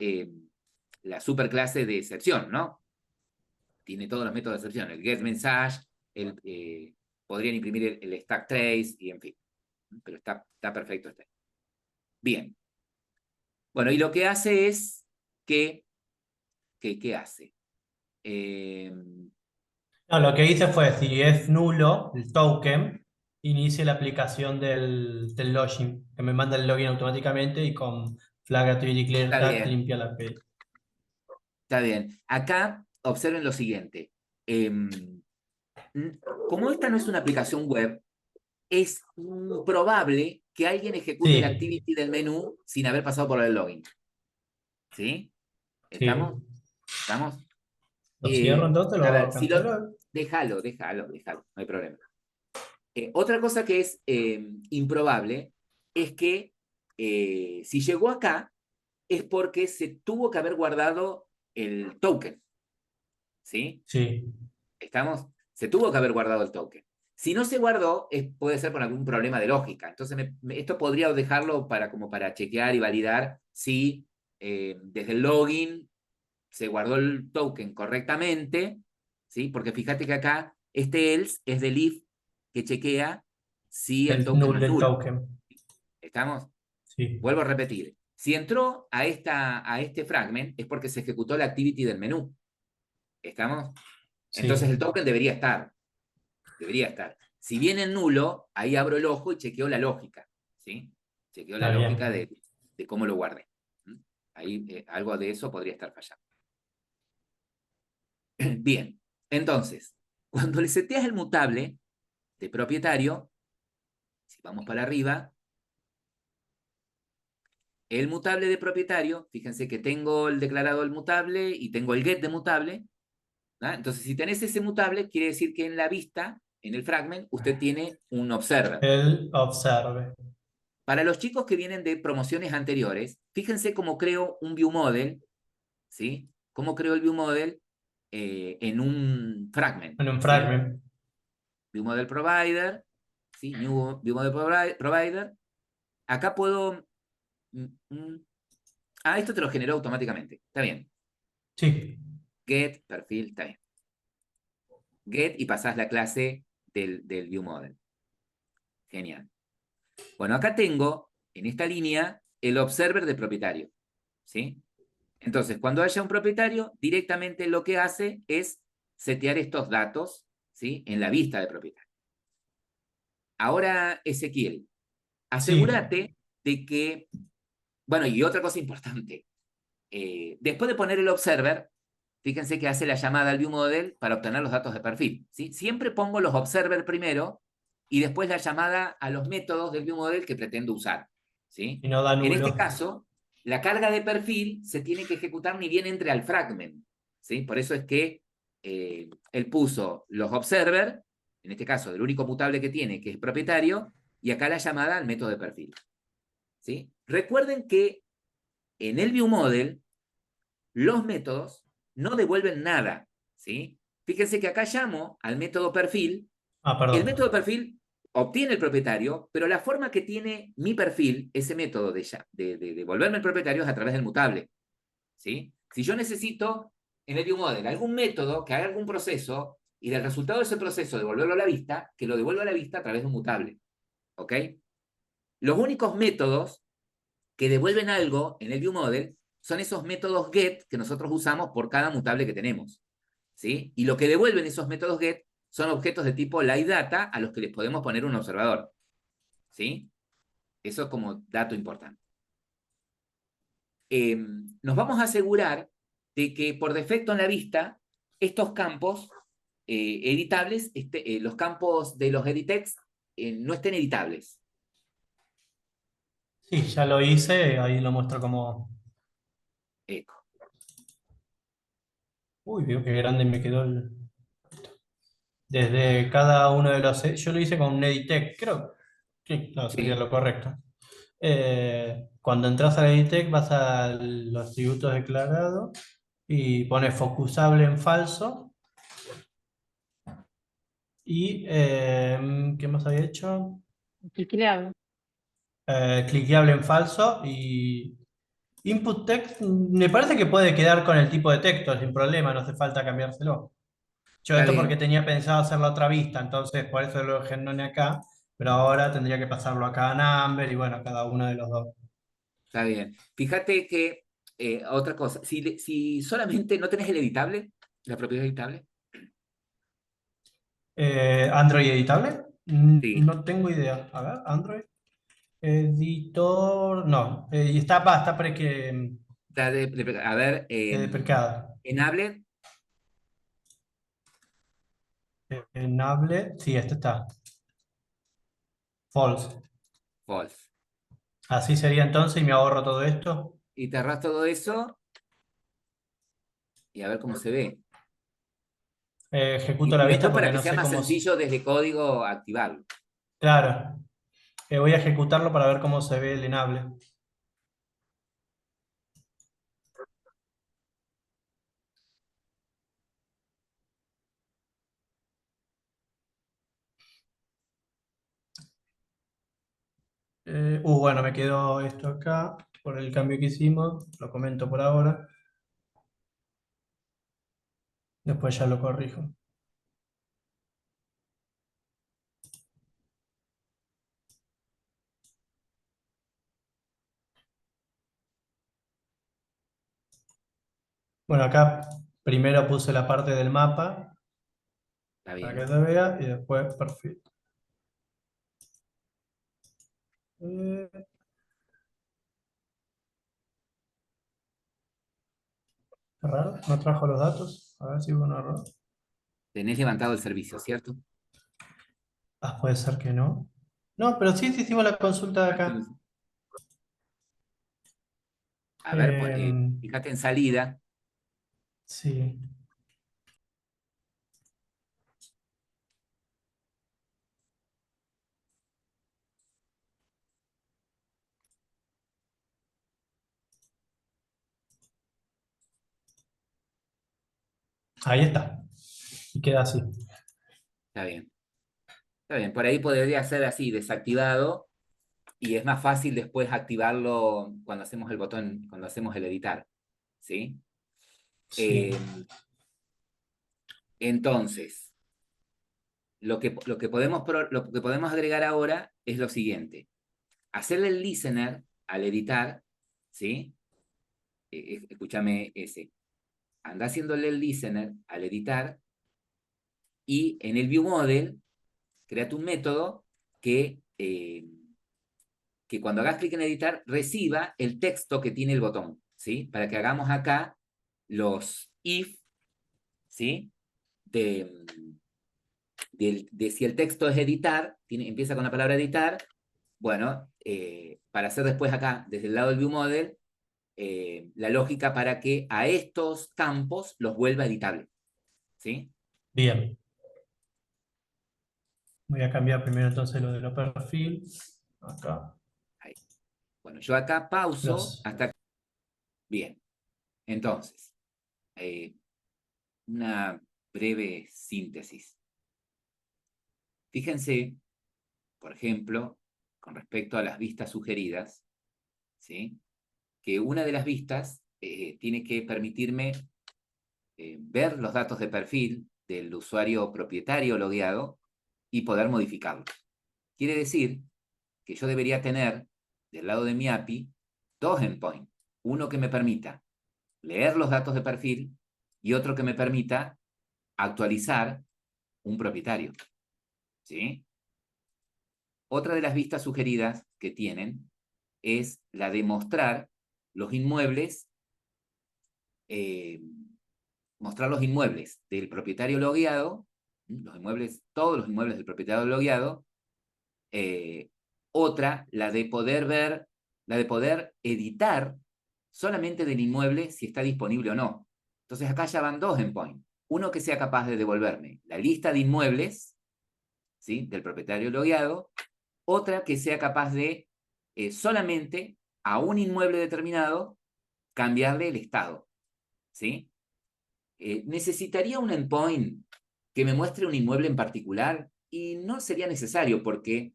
la superclase de excepción, ¿no? Tiene todos los métodos de excepción, el getMessage, podrían imprimir el stack trace y en fin. Pero está perfecto este. Bien. Bueno, y lo que hace es que, ¿qué hace? No, lo que hice fue, si es nulo el token, inicie la aplicación del login, que me manda el login automáticamente y con flag activity clear Está tag bien, limpia la API. está bien. Acá observen lo siguiente. Em, como esta no es una aplicación web, es probable que alguien ejecute el Sí, activity del menú sin haber pasado por el login. ¿Sí? ¿Estamos? sí. ¿Estamos? Lo cierro entonces, A lo ver, si lo... cancelo. déjalo, no hay problema. Otra cosa que es improbable es que si llegó acá es porque se tuvo que haber guardado el token. ¿Sí? Sí, ¿Estamos? Se tuvo que haber guardado el token. Si no se guardó, puede ser por algún problema de lógica. Entonces, esto podría dejarlo como para chequear y validar si desde el login se guardó el token correctamente, ¿sí? Porque fíjate que acá este else es del if que chequea si el el token no null es del nulo. token. ¿Estamos? Sí, Vuelvo a repetir. Si entró a este fragment es porque se ejecutó la activity del menú. ¿Estamos? Entonces el sí, token debería estar. Debería estar. Si viene en nulo, ahí abro el ojo y chequeo la lógica. ¿Sí? Chequeo la está lógica bien. de cómo lo guardé. Ahí algo de eso podría estar fallando. Bien, entonces, cuando le seteas el mutable de propietario, si vamos para arriba, el mutable de propietario, fíjense que tengo el declarado del mutable y tengo el get de mutable. ¿No? Entonces, si tenés ese mutable, quiere decir que en la vista, en el fragment, usted tiene un observer. El observe. Para los chicos que vienen de promociones anteriores, fíjense cómo creo un view model, ¿sí? Cómo creo el view model en un fragment, En un ¿sí? fragment. View model provider, ¿sí? New view model provider. Acá puedo... mm, mm, esto te lo generó automáticamente. Está bien. Sí, Get, perfil, está bien. Get y pasás la clase del view model. Genial. Bueno, acá tengo, en esta línea, el observer de propietario, ¿sí? Entonces, cuando haya un propietario, directamente lo que hace es setear estos datos, ¿sí? En la vista de propietario. Ahora, Ezequiel, sí. asegúrate de que, bueno, y otra cosa importante, después de poner el observer, fíjense que hace la llamada al viewModel para obtener los datos de perfil, ¿sí? Siempre pongo los observer primero y después la llamada a los métodos del viewModel que pretendo usar, ¿sí? Y no da En este nulo. caso, la carga de perfil se tiene que ejecutar ni bien entre al fragment, ¿sí? Por eso es que él puso los observer, en este caso del único mutable que tiene, que es propietario, y acá la llamada al método de perfil, ¿sí? Recuerden que en el viewModel los métodos no devuelven nada, ¿sí? Fíjense que acá llamo al método perfil, Ah, el método perdón. perfil obtiene el propietario, pero la forma que tiene mi perfil, ese método de devolverme el propietario es a través del mutable, ¿sí? Si yo necesito en el ViewModel algún método que haga algún proceso y del resultado de ese proceso devolverlo a la vista, que lo devuelva a la vista a través de un mutable, ¿ok? Los únicos métodos que devuelven algo en el ViewModel son esos métodos get que nosotros usamos por cada mutable que tenemos, ¿sí? Y lo que devuelven esos métodos get son objetos de tipo LiveData a los que les podemos poner un observador, ¿sí? Eso como dato importante. Nos vamos a asegurar de que por defecto en la vista, estos campos editables, los campos de los editex, no estén editables. Sí, ya lo hice, ahí lo muestro como... Eco. Uy, veo qué grande me quedó desde cada uno de los... Yo lo hice con un Editec, creo. Sí, no, sería Sí, lo correcto. Cuando entras al Editec vas a los atributos declarados y pones focusable en falso. Y, ¿qué más había hecho? Cliqueable. Cliqueable en falso y input text, me parece que puede quedar con el tipo de texto sin problema, no hace falta cambiárselo. Yo está esto porque bien, tenía pensado hacer la otra vista, entonces por eso lo generé acá, pero ahora tendría que pasarlo acá a Number y bueno, a cada uno de los dos. está bien. Fíjate que, otra cosa, si solamente no tenés el editable, la propiedad editable, ¿Android editable? sí, No tengo idea. A ver, Android. Editor. No, y está a ver, deprecada. en Ablet, Enable, sí, este está. False. False. Así sería entonces y me ahorro todo esto. Y te arras todo eso y a ver cómo se ve. Ejecuto la Y vista después para porque que no sea sé más cómo... sencillo desde código activarlo. Claro, voy a ejecutarlo para ver cómo se ve el enable. Bueno, me quedó esto acá por el cambio que hicimos. Lo comento por ahora. Después ya lo corrijo. Bueno, acá primero puse la parte del mapa Está para que bien. se vea y después perfil. Eh, Qué raro, no trajo los datos. A ver si hubo un error. Tenés levantado el servicio, ¿cierto? Ah, puede ser que no. No, pero sí, sí hicimos la consulta de acá. A ver, Em, fíjate en salida. sí, ahí está. Y queda así. Está bien. Está bien. Por ahí podría ser así, desactivado. Y es más fácil después activarlo cuando hacemos el botón, cuando hacemos el editar. ¿Sí? Sí, Eh, entonces, lo que podemos agregar ahora es lo siguiente. Hacerle el listener al editar, ¿sí? Escúchame ese. Anda haciéndole el listener al editar y en el viewModel, créate un método que cuando hagas clic en editar reciba el texto que tiene el botón, ¿sí? Para que hagamos acá los if, ¿sí? De, de si el texto es editar, empieza con la palabra editar, bueno, para hacer después acá, desde el lado del viewModel, la lógica para que a estos campos los vuelva editable, ¿sí? bien. Voy a cambiar primero entonces lo de los perfil. Acá. Ahí. Bueno, yo acá pauso Los. hasta... Bien, entonces, eh, una breve síntesis. Fíjense, por ejemplo, con respecto a las vistas sugeridas, ¿sí? Que una de las vistas tiene que permitirme ver los datos de perfil del usuario propietario logueado y poder modificarlos. Quiere decir que yo debería tener del lado de mi API dos endpoints. Uno que me permita leer los datos de perfil y otro que me permita actualizar un propietario. ¿Sí? Otra de las vistas sugeridas que tienen es la de mostrar los inmuebles, eh, mostrar los inmuebles del propietario logueado, los inmuebles, todos los inmuebles del propietario logueado. Otra, la de poder ver, la de poder editar solamente del inmueble si está disponible o no. Entonces acá ya van dos endpoints. Uno que sea capaz de devolverme la lista de inmuebles, ¿sí? Del propietario logueado. Otra que sea capaz de solamente a un inmueble determinado cambiarle el estado, ¿sí? Necesitaría un endpoint que me muestre un inmueble en particular y no sería necesario porque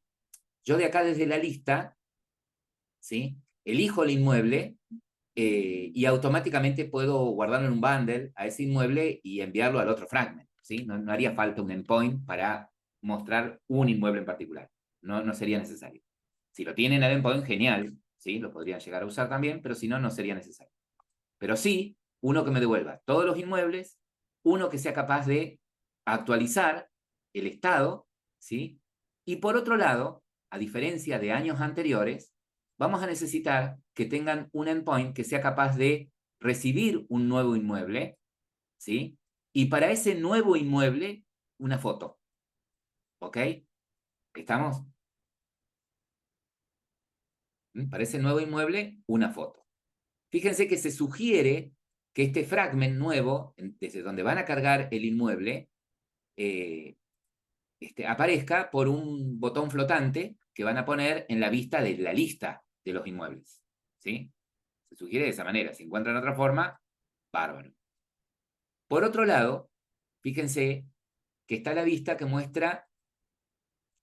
yo de acá desde la lista, ¿sí? Elijo el inmueble y automáticamente puedo guardarlo en un bundle a ese inmueble y enviarlo al otro fragment, ¿sí? No haría falta un endpoint para mostrar un inmueble en particular. No sería necesario. Si lo tienen el endpoint, genial, ¿sí? Lo podrían llegar a usar también, pero si no, no sería necesario. Pero sí, uno que me devuelva todos los inmuebles, uno que sea capaz de actualizar el estado, ¿sí? Y por otro lado, a diferencia de años anteriores, vamos a necesitar que tengan un endpoint que sea capaz de recibir un nuevo inmueble, ¿sí? Y para ese nuevo inmueble, una foto. ¿Ok? ¿Estamos? Para ese nuevo inmueble, una foto. Fíjense que se sugiere que este fragment nuevo, desde donde van a cargar el inmueble, aparezca por un botón flotante que van a poner en la vista de la lista de los inmuebles. ¿Sí? Se sugiere de esa manera. Si encuentran otra forma, bárbaro. Por otro lado, fíjense que está la vista que muestra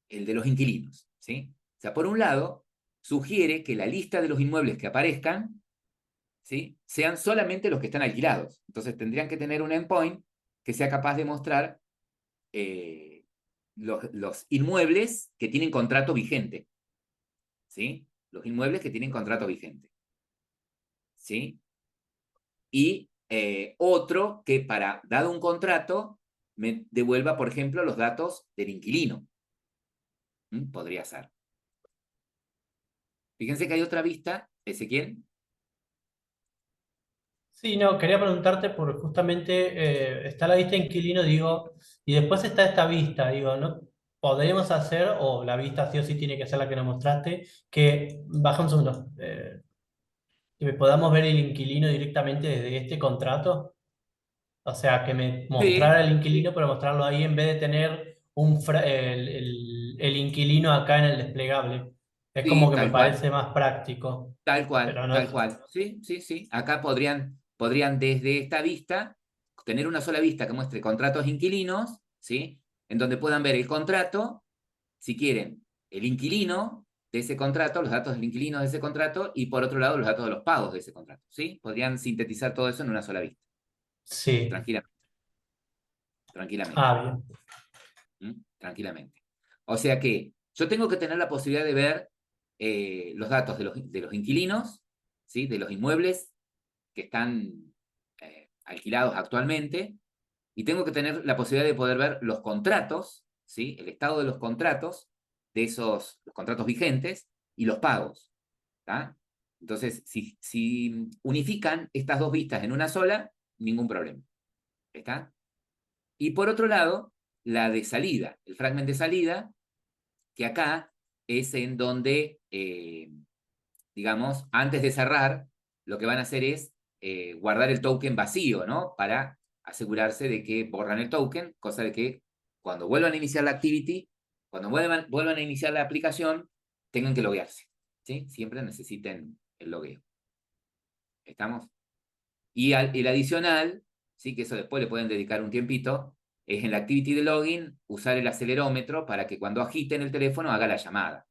el de los inquilinos. ¿Sí? O sea, por un lado, sugiere que la lista de los inmuebles que aparezcan, ¿sí?, sean solamente los que están alquilados. Entonces tendrían que tener un endpoint que sea capaz de mostrar los inmuebles que tienen contrato vigente. ¿Sí? Los inmuebles que tienen contrato vigente. ¿Sí? Y otro que dado un contrato, me devuelva, por ejemplo, los datos del inquilino. Podría ser. Fíjense que hay otra vista, Ezequiel. Sí, no, quería preguntarte por justamente está la vista inquilino, digo, y después está esta vista, digo, ¿no? Podríamos hacer, o la vista sí o sí tiene que ser la que nos mostraste, que baja un segundo, que podamos ver el inquilino directamente desde este contrato. O sea, que me Sí, mostrara el sí, inquilino, pero mostrarlo ahí en vez de tener el inquilino acá en el desplegable. Es como sí, que me tal cual. parece más práctico, Tal cual, pero no. tal cual. Sí, sí, sí. Acá podrían desde esta vista tener una sola vista que muestre contratos inquilinos, ¿sí? En donde puedan ver el contrato, si quieren, el inquilino de ese contrato, los datos del inquilino de ese contrato, y por otro lado los datos de los pagos de ese contrato, ¿sí? Podrían sintetizar todo eso en una sola vista, Sí. tranquilamente, tranquilamente. Ah, bien. Tranquilamente. O sea que yo tengo que tener la posibilidad de ver los datos de los inquilinos, ¿sí?, de los inmuebles que están alquilados actualmente, y tengo que tener la posibilidad de poder ver los contratos, ¿sí?, el estado de los contratos, los contratos vigentes y los pagos. ¿Tá? Entonces, si unifican estas dos vistas en una sola, ningún problema. ¿Está? Y por otro lado, la de salida, el fragment de salida, que acá es en donde, digamos, antes de cerrar, lo que van a hacer es guardar el token vacío, ¿no? Para asegurarse de que borran el token, cosa de que cuando vuelvan a iniciar la activity, cuando vuelvan a iniciar la aplicación, tengan que loguearse, ¿sí? Siempre necesiten el logueo. ¿Estamos? Y el adicional, ¿sí?, que eso después le pueden dedicar un tiempito, es en la activity de login usar el acelerómetro para que cuando agiten el teléfono haga la llamada.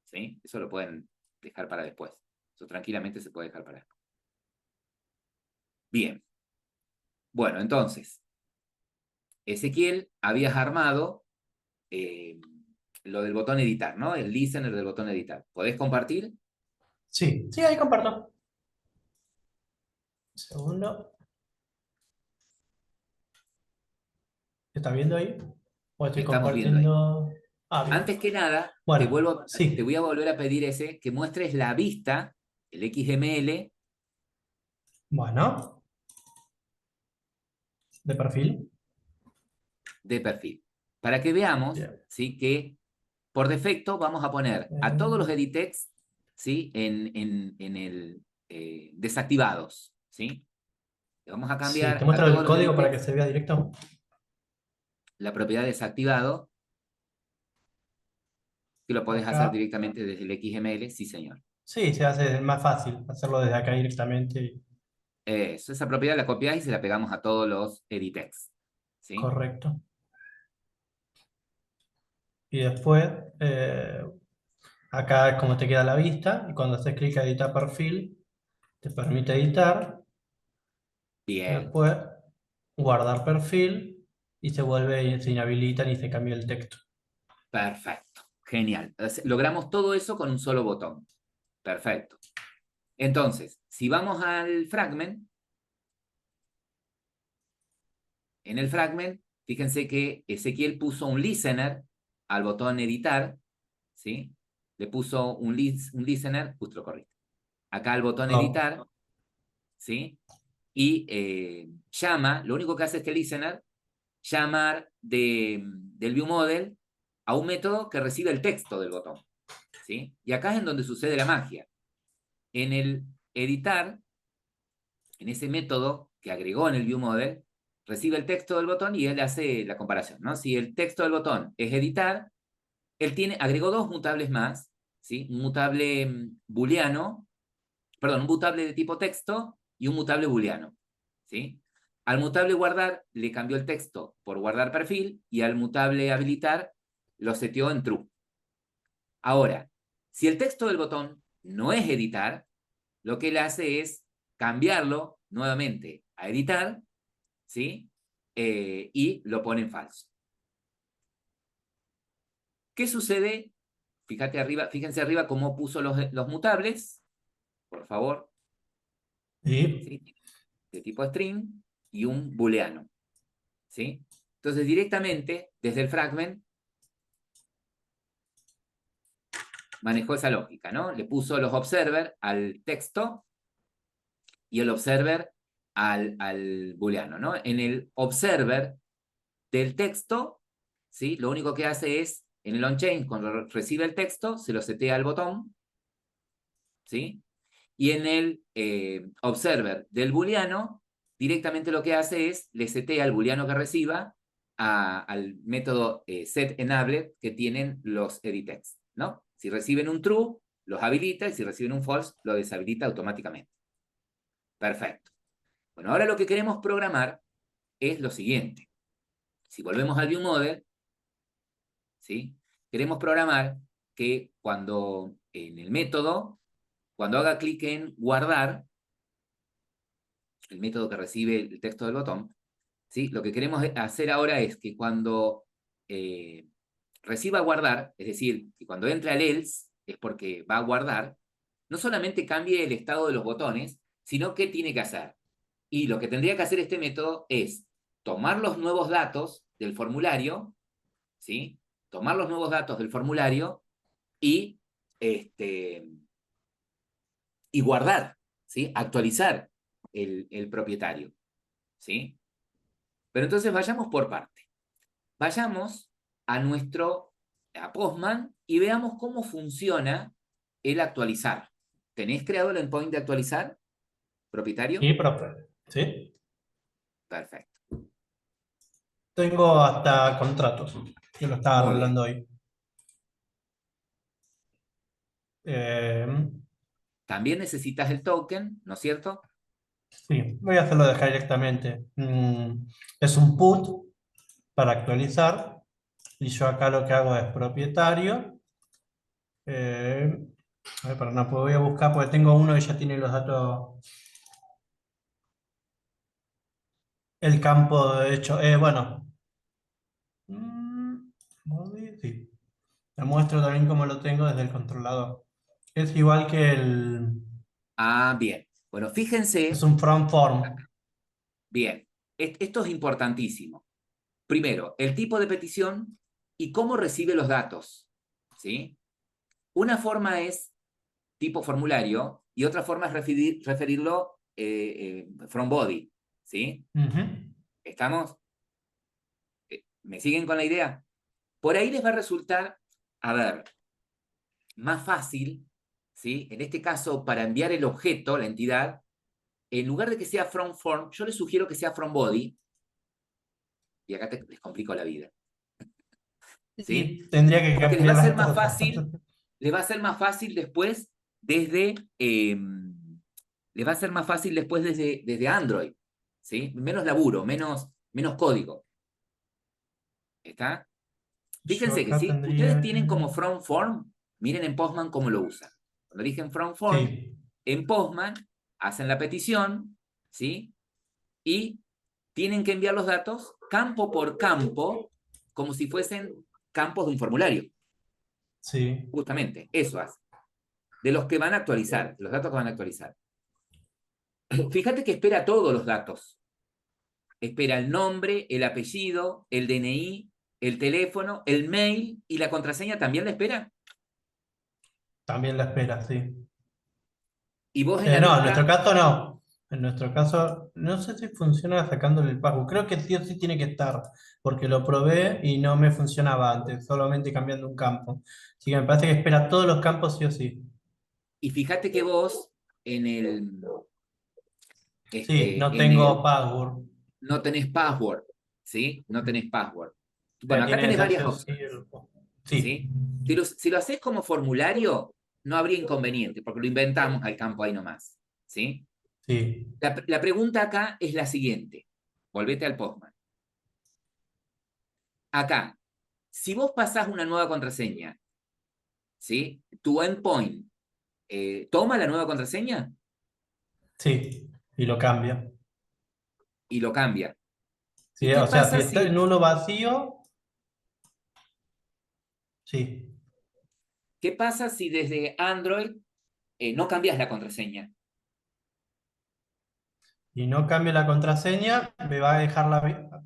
¿Sí? Eso lo pueden dejar para después. Eso tranquilamente se puede dejar para después. Bien. Bueno, entonces, Ezequiel, habías armado lo del botón editar, ¿no? El listener del botón editar. ¿Podés compartir? Sí, sí, ahí comparto. Un segundo. ¿Está viendo ahí? ¿O estoy Estamos viendo ahí. compartiendo? Ah, bien. Antes que nada, Bueno, te sí. voy a volver a pedir que muestres la vista, el XML Bueno, de perfil. de perfil. Para que veamos, Bien. ¿sí?, que por defecto vamos a poner a todos los editex, ¿sí?, en el desactivados. ¿Sí? Le vamos a Sí, te cambiar a muestro el todos los código para que editex se vea directo. la propiedad desactivado, que lo podés hacer Acá. directamente desde el XML. Sí, señor. Sí, se hace más fácil hacerlo desde acá directamente. Esa propiedad la copiáis y se la pegamos a todos los editex. ¿Sí? Correcto. Y después, acá es como te queda la vista. Y cuando haces clic a editar perfil, te permite editar. Bien. Después, guardar perfil. Y se vuelve y se inhabilita y se cambia el texto. Perfecto. Genial. Logramos todo eso con un solo botón. Perfecto. Entonces, si vamos al fragment, en el fragment, fíjense que Ezequiel puso un listener al botón editar, ¿sí? Le puso un listener, justo lo corrí. Acá al botón No, editar, ¿sí? Y llama, lo único que hace este listener llamar del viewModel a un método que recibe el texto del botón, ¿sí? Y acá es en donde sucede la magia. En el editar, en ese método que agregó en el viewModel, recibe el texto del botón y él hace la comparación, ¿no? Si el texto del botón es editar, él agregó dos mutables más, ¿sí? Un mutable booleano, perdón, un mutable de tipo texto y un mutable booleano, ¿sí? Al mutable guardar le cambió el texto por guardar perfil y al mutable habilitar lo seteó en true. Ahora, si el texto del botón no es editar, lo que él hace es cambiarlo nuevamente a editar, ¿sí? Y lo pone en falso. ¿Qué sucede? Fíjense arriba cómo puso los mutables, por favor, Sí. ¿sí? De tipo string y un booleano, ¿sí? Entonces directamente desde el fragment manejó esa lógica, ¿no? Le puso los observer al texto y el observer al booleano, ¿no? En el observer del texto, ¿sí? Lo único que hace es, en el onChain, cuando recibe el texto, se lo setea al botón, ¿sí? Y en el observer del booleano, directamente lo que hace es, le setea al booleano que reciba al método setEnable que tienen los editText, ¿no? Si reciben un true, los habilita, y si reciben un false, lo deshabilita automáticamente. Perfecto. Bueno, ahora lo que queremos programar es lo siguiente. Si volvemos al viewModel, ¿sí? Queremos programar que cuando en el método, cuando haga clic en guardar, el método que recibe el texto del botón, ¿sí? Lo que queremos hacer ahora es que cuando reciba guardar, es decir, que cuando entre al else, es porque va a guardar, no solamente cambie el estado de los botones, sino que tiene que hacer. Y lo que tendría que hacer este método es tomar los nuevos datos del formulario, ¿sí? Tomar los nuevos datos del formulario y, y guardar, ¿sí? Actualizar el propietario, ¿sí? Pero entonces vayamos por parte. Vayamos a Postman y veamos cómo funciona el actualizar. ¿Tenés creado el endpoint de actualizar, propietario? Sí, profe. Sí. Perfecto. Tengo hasta contratos. Yo lo estaba Muy bien. arreglando hoy. Eh, También necesitas el token, ¿no es cierto? sí, voy a hacerlo dejar directamente. Es un put para actualizar. Y yo acá lo que hago es propietario. A ver, para no, pues voy a buscar porque tengo uno que ya tiene los datos. El campo, de hecho, bueno. Sí. Te muestro también cómo lo tengo desde el controlador. Es igual que Ah, bien. Bueno, es fíjense, un front form. bien, esto es importantísimo. Primero, el tipo de petición y cómo recibe los datos, ¿sí? Una forma es tipo formulario y otra forma es referirlo from body, ¿sí? Ujú. ¿Estamos? ¿Me siguen con la idea? Por ahí les va a resultar, a ver, más fácil, ¿sí? En este caso, para enviar el objeto, la entidad, en lugar de que sea from form, yo les sugiero que sea from body, y acá les complico la vida, ¿sí? Y tendría que Porque les va a cambiar ser las más cosas. fácil, les va a ser más fácil después desde, les va a ser más fácil después desde Android, ¿sí? Menos laburo, menos código, ¿está? Yo Fíjense que acá si ustedes tendría que... tienen como from form, miren en Postman cómo lo usan. Cuando eligen from form, Sí, en Postman hacen la petición, ¿sí? Y tienen que enviar los datos campo por campo, como si fuesen campos de un formulario. sí. Justamente, eso hace. De los que van a actualizar, los datos que van a actualizar. Fíjate que espera todos los datos. Espera el nombre, el apellido, el DNI, el teléfono, el mail y la contraseña también la espera. También la espera, sí. Y vos en la No, en nuestro vista, caso no. En nuestro caso, no sé si funciona sacándole el password. Creo que sí o sí tiene que estar, porque lo probé y no me funcionaba antes, solamente cambiando un campo. Así que me parece que espera todos los campos sí o sí. Y fíjate que vos Sí, no en tengo el password. no tenés password, ¿sí? No tenés password. Bueno, acá Tiene que tenés ser sí varias o sí. opciones, Sí, ¿sí? Si lo haces como formulario, no habría inconveniente, porque lo inventamos al campo ahí nomás, ¿sí? sí. La pregunta acá es la siguiente. Volvete al Postman. Acá, si vos pasás una nueva contraseña, ¿sí? Tu endpoint, ¿toma la nueva contraseña? Sí, y lo cambia. Y lo cambia. Sí, ¿Y qué o sea, si pasa está el si, nulo vacío, sí. qué pasa si desde Android no cambias la contraseña? Y no cambio la contraseña, me va a dejar la...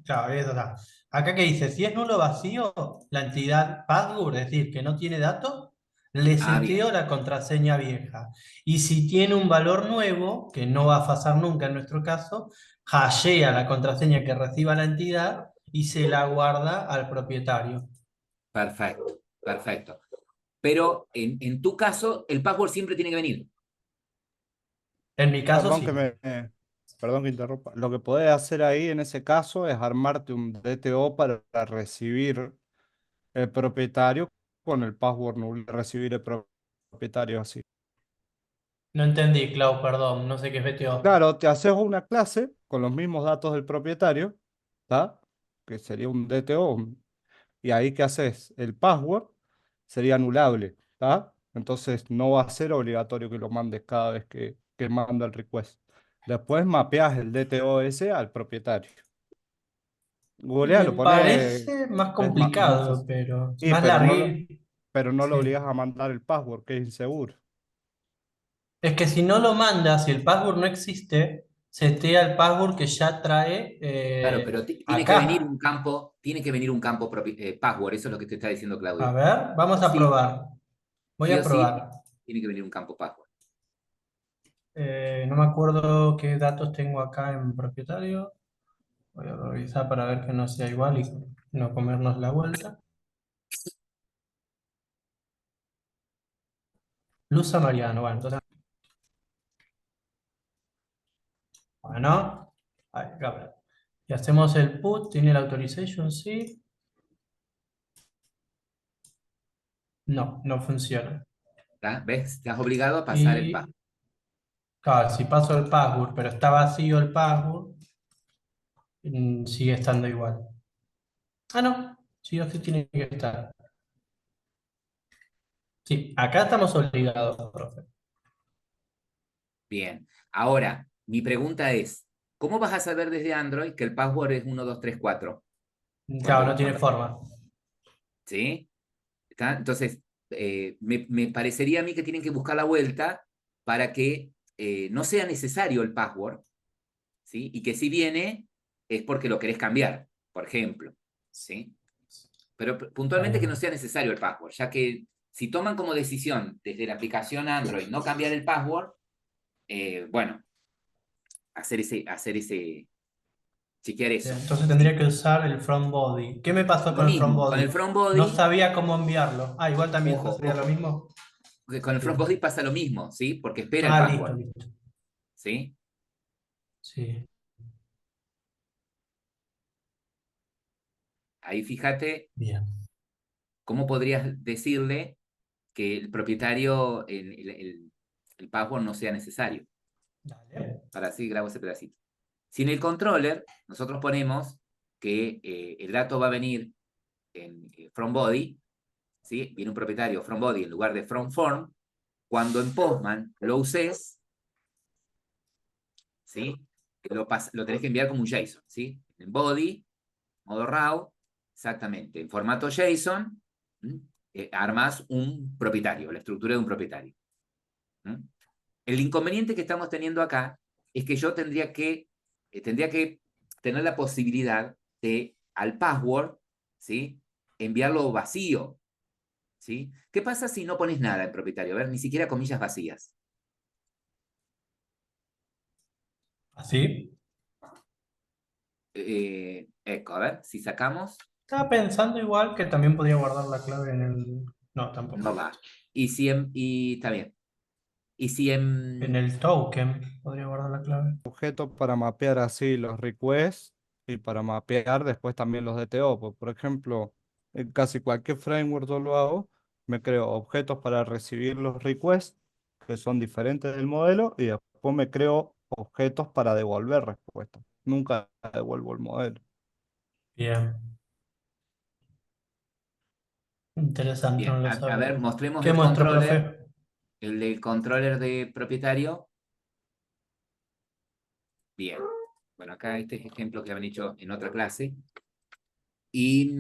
Claro, eso está. Acá que dice, si es nulo vacío, la entidad password, es decir, que no tiene datos, le Ah, bien, seteo la contraseña vieja. Y si tiene un valor nuevo, que no va a pasar nunca en nuestro caso, hashea la contraseña que reciba la entidad y se la guarda al propietario. perfecto, perfecto. Pero en tu caso, el password siempre tiene que venir. En mi caso, Perdón que sí. perdón que interrumpa. Lo que podés hacer ahí en ese caso es armarte un DTO para recibir el propietario con el password nulo, recibir el propietario así. No entendí, Clau, perdón, no sé qué es BTO. Claro, te haces una clase con los mismos datos del propietario, ¿está? Que sería un DTO, y ahí que haces el password sería anulable, ¿está? Entonces no va a ser obligatorio que lo mandes cada vez que manda el request. Después mapeas el DTO al propietario. Me Googlealo, pone, parece más es más complicado, fácil. pero Sí, más largo. pero no lo Sí. obligas a mandar el password, que es inseguro. Es que si no lo manda, si el password no existe, setea el password que ya trae Claro, pero tiene que venir acá. un campo, tiene que venir un campo password, eso es lo que te está diciendo A Claudio. ver, vamos a Sí, probar. Voy sí a o sí, probar. tiene que venir un campo password. No me acuerdo qué datos tengo acá en propietario. Voy a revisar para ver que no sea igual y no comernos la vuelta. Luza Mariano, bueno, entonces, bueno, ahí, acá, ver. Y hacemos el put, tiene la authorization, sí. No, no funciona. ¿Tá? ¿Ves? Estás obligado a pasar el Y password. claro, si paso el password, pero está vacío el password, sigue estando igual. Ah, no, sí o sí tiene que estar. Sí, acá estamos obligados, profe. Bien. Ahora, mi pregunta es, ¿cómo vas a saber desde Android que el password es 1234? Claro, no Cuando, tiene cuando, forma. ¿sí? ¿Está? Entonces, me parecería a mí que tienen que buscar la vuelta para que no sea necesario el password, ¿sí? Y que si viene es porque lo querés cambiar, por ejemplo, ¿sí? Pero Está puntualmente que no bien. sea necesario el password, ya que si toman como decisión desde la aplicación Android no cambiar el password, bueno, chequear Bien, eso, entonces tendría ¿sí? que usar el from body. ¿Qué me pasó Lo con el from mismo, con el body? front No body, sabía cómo enviarlo. Ah, igual también no ojo, sería lo ojo, mismo. que con el front Sí. body pasa lo mismo, ¿sí? Porque espera el Ah, listo, password, listo. ¿sí? Sí, Ahí fíjate bien. cómo podrías decirle que el propietario, el password no sea necesario. Dale. Ahora sí grabo ese pedacito. Si en el controller nosotros ponemos que el dato va a venir en from body, ¿sí? Viene un propietario from body en lugar de from form, cuando en Postman lo uses, ¿sí? Lo tenés que enviar como un JSON, ¿sí? En body, modo RAW, exactamente. En formato JSON, armas un propietario, la estructura de un propietario. ¿Mm? El inconveniente que estamos teniendo acá es que yo tendría que tener la posibilidad de al password, ¿sí? Enviarlo vacío, ¿sí? ¿Qué pasa si no pones nada en propietario? A ver, ni siquiera comillas vacías. ¿Así? Eco, a ver, si sacamos, Estaba pensando igual que también podría guardar la clave en el... No, no tampoco. va. Y está bien. Y si En el token podría guardar la clave. Objetos para mapear así los requests y para mapear después también los DTO. Por ejemplo, en casi cualquier framework yo lo hago, me creo objetos para recibir los requests, que son diferentes del modelo, y después me creo objetos para devolver respuestas. Nunca devuelvo el modelo. Bien. Interesante, no bien, lo a ver, sabía. mostremos ¿Qué el muestro, controller, profe? el del controller de propietario. Bien. Bueno, acá este es ejemplo que habían hecho en otra clase. Y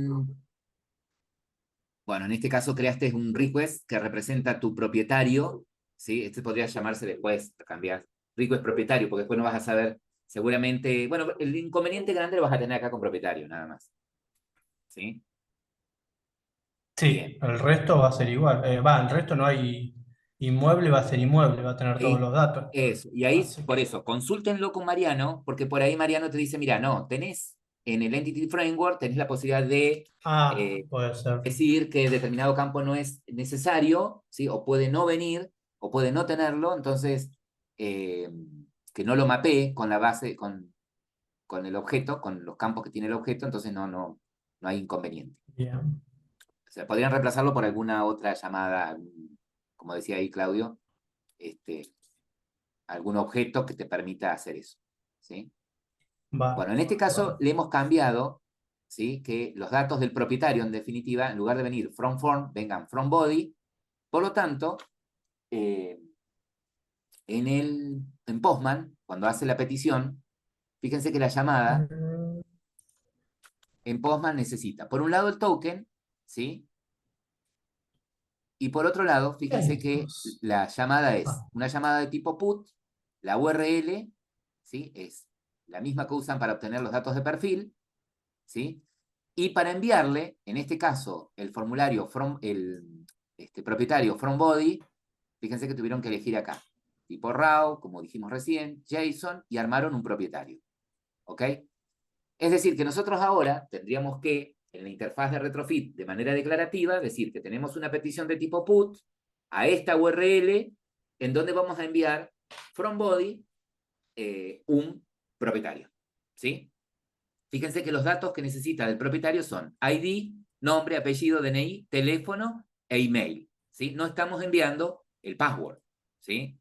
bueno, en este caso creaste un request que representa tu propietario, ¿sí? Este podría llamarse después, cambiar request propietario, porque después no vas a saber, seguramente, bueno, el inconveniente grande lo vas a tener acá con propietario, nada más, ¿sí? Sí, Bien. el resto va a ser igual. El resto no hay inmueble, va a ser inmueble, va a tener todos Ahí, los datos. eso. Y ahí, Así por que, eso, consúltenlo con Mariano, porque por ahí Mariano te dice, mira, no, tenés en el Entity Framework, tenés la posibilidad de puede ser. decir que determinado campo no es necesario, ¿sí? O puede no venir, o puede no tenerlo, entonces eh, que no lo mapee con la base, con el objeto, con los campos que tiene el objeto, entonces no hay inconveniente. Bien. O sea, podrían reemplazarlo por alguna otra llamada, como decía ahí Claudio, este, algún objeto que te permita hacer eso, ¿sí? Va. Bueno, en este caso Bueno. le hemos cambiado, ¿sí? Que los datos del propietario, en definitiva, en lugar de venir from form, vengan from body. Por lo tanto, eh, en Postman, cuando hace la petición, fíjense que la llamada Mm, en Postman necesita, por un lado, el token, ¿sí? Y por otro lado, ¿Qué hay fíjense que estos? la llamada es Ah, una llamada de tipo put, la URL, ¿sí? Es la misma que usan para obtener los datos de perfil, ¿sí? Y para enviarle, en este caso, el formulario propietario from body, fíjense que tuvieron que elegir acá. Tipo RAW, como dijimos recién, JSON, y armaron un propietario. ¿Ok? Es decir, que nosotros ahora tendríamos que, en la interfaz de retrofit, de manera declarativa, decir que tenemos una petición de tipo put a esta URL en donde vamos a enviar from body un propietario. ¿Sí? Fíjense que los datos que necesita del propietario son ID, nombre, apellido, DNI, teléfono e email. ¿Sí? No estamos enviando el password. ¿Sí?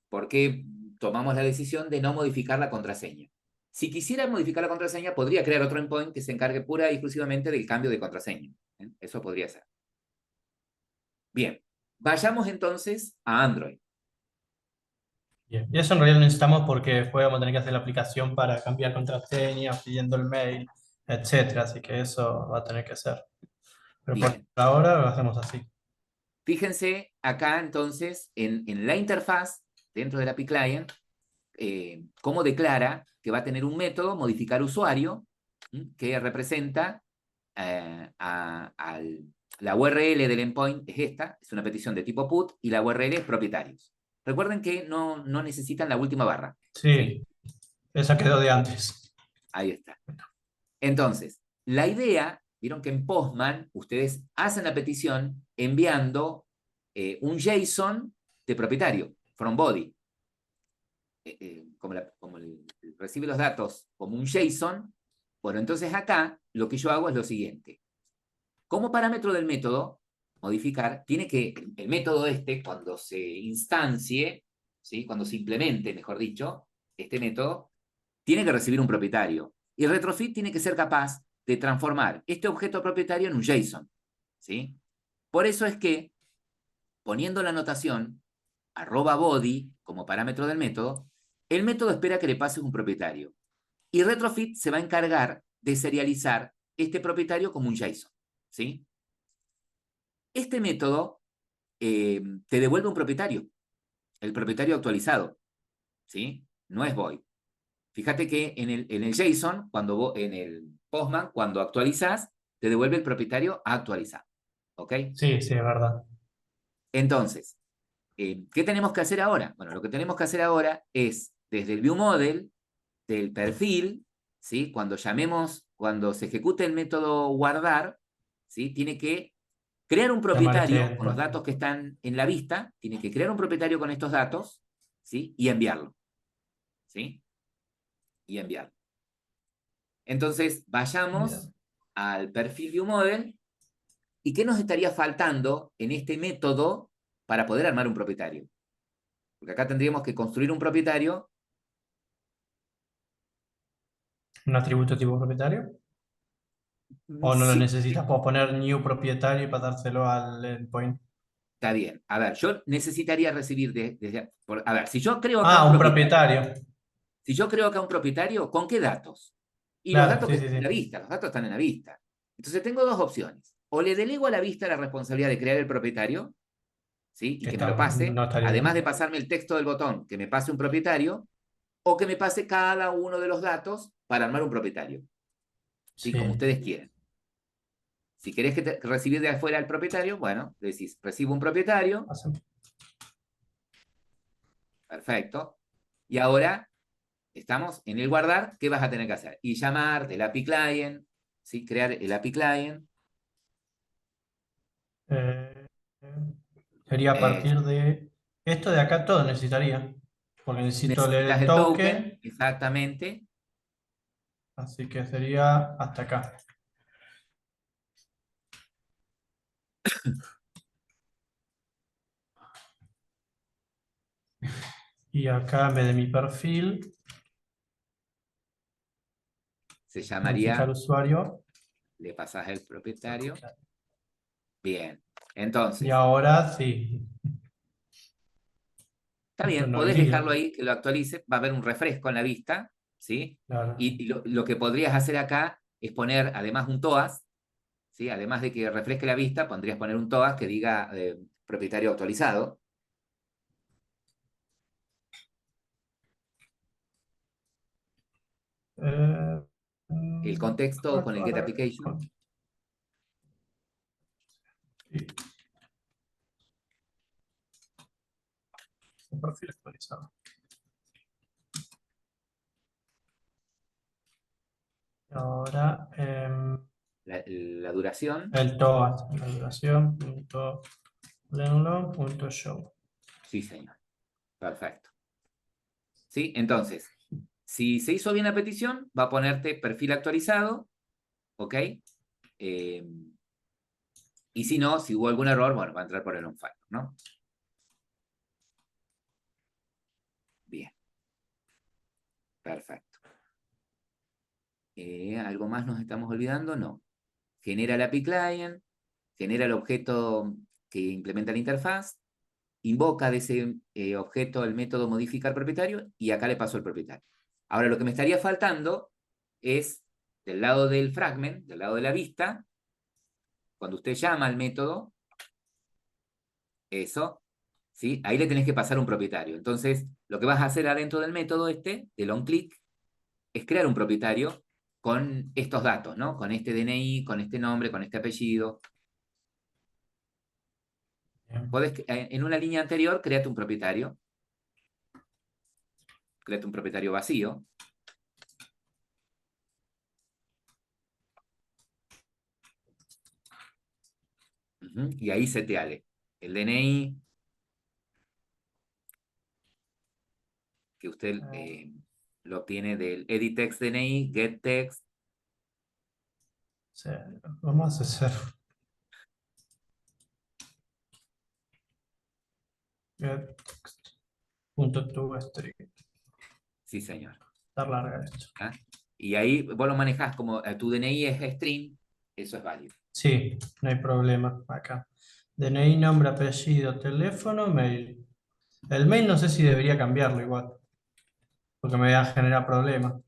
Porque tomamos la decisión de no modificar la contraseña. Si quisiera modificar la contraseña, podría crear otro endpoint que se encargue pura y exclusivamente del cambio de contraseña. Eso podría ser. Bien, vayamos entonces a Android. bien. Y eso en realidad lo necesitamos porque después vamos a tener que hacer la aplicación para cambiar contraseña, pidiendo el mail, etcétera. Así que eso va a tener que ser. Pero por Bien, ahora lo hacemos así. fíjense acá entonces en la interfaz dentro del API Client, cómo declara que va a tener un método, modificar usuario, que representa la URL del endpoint es esta, es una petición de tipo put, y la URL es propietarios. Recuerden que no necesitan la última barra. ¿Sí? Sí, esa quedó de antes. Ahí está. Entonces, la idea, vieron que en Postman ustedes hacen la petición enviando un JSON de propietario, from body. Recibe los datos como un JSON, bueno, entonces acá lo que yo hago es lo siguiente. Como parámetro del método, modificar, tiene que, el método este, cuando se instancie, ¿sí? Cuando se implemente, mejor dicho, este método, tiene que recibir un propietario. Y retrofit tiene que ser capaz de transformar este objeto propietario en un JSON. ¿Sí? Por eso es que, poniendo la anotación @body como parámetro del método, el método espera que le pases un propietario. Y retrofit se va a encargar de serializar este propietario como un JSON. ¿Sí? Este método te devuelve un propietario, el propietario actualizado, ¿sí? No es void. Fíjate que en el JSON, en el Postman, cuando actualizas, te devuelve el propietario actualizado, ¿ok? Sí, sí, es verdad. Entonces, ¿qué tenemos que hacer ahora? Bueno, lo que tenemos que hacer ahora es desde el ViewModel, del perfil, ¿sí? Cuando se ejecute el método guardar, ¿sí? Tiene que crear un propietario con los datos que están en la vista, tiene que crear un propietario con estos datos, ¿sí? Y enviarlo, ¿sí? Y enviarlo. Entonces, vayamos al perfil ViewModel. ¿Y qué nos estaría faltando en este método para poder armar un propietario? Porque acá tendríamos que construir un propietario. ¿Un atributo tipo propietario? ¿O no lo Sí, necesitas? ¿Puedo poner new propietario y pasárselo al endpoint? está bien. A ver, yo necesitaría recibir a ver, si yo creo acá Ah, un un propietario, propietario. si yo creo acá un propietario, ¿con qué datos? Y los Claro, datos que sí, sí, están en la sí. vista, los datos están en la vista. Entonces tengo dos opciones. O le delego a la vista la responsabilidad de crear el propietario, ¿sí? Y que me lo pase, No estaría además de bien. pasarme el texto del botón, que me pase un propietario, o que me pase cada uno de los datos para armar un propietario, ¿sí? Como Sí. ustedes quieran. Si querés recibir de afuera el propietario, bueno, decís, recibo un propietario, perfecto, y ahora estamos en el guardar, ¿qué vas a tener que hacer? Y llamar del API Client, ¿sí? Crear el API Client. Eh, Sería a partir de esto de acá todo necesitaría. Porque necesito leer Necesitas el el token, token. exactamente. Así que sería hasta acá. Y acá en vez de mi perfil, Se modificar llamaría, usuario. le pasas el propietario. Bien, Y entonces, ahora sí. está Esto bien, no es podés dejarlo lío. ahí, que lo actualice, va a haber un refresco en la vista, ¿sí? Claro. Y lo que podrías hacer acá es poner además un TOAS, ¿sí? Además de que refresque la vista, podrías poner un TOAS que diga propietario actualizado. Eh, El contexto con el Get ahora, Application. sí, un perfil actualizado. Ahora La duración. el TOAS, la duración, punto show. Sí, señor. Perfecto. ¿Sí? Entonces, si se hizo bien la petición, va a ponerte perfil actualizado, ¿ok? Y si no, si hubo algún error, bueno, va a entrar por el onFire, ¿no? Bien. Perfecto. ¿Algo más nos estamos olvidando? No. Genera el API Client, genera el objeto que implementa la interfaz, invoca de ese objeto el método modificar propietario y acá le paso el propietario. Ahora, lo que me estaría faltando es, del lado del fragment, del lado de la vista, cuando usted llama al método, eso, ¿sí? Ahí le tenés que pasar un propietario. Entonces, lo que vas a hacer adentro del método del onClick, es crear un propietario con estos datos, ¿no? Con este DNI, con este nombre, con este apellido. En una línea anterior, créate un propietario. Créate un propietario vacío. Y ahí seteale el DNI, que usted lo obtiene del edit text DNI, get text. Sí, vamos a hacer get punto to string. Sí, señor. Está larga esto. ¿Ah? Y ahí vos lo manejás como tu DNI es string, eso es válido. Sí, no hay problema acá. DNI, nombre, apellido, teléfono, mail. El mail no sé si debería cambiarlo igual, porque me va a generar problemas.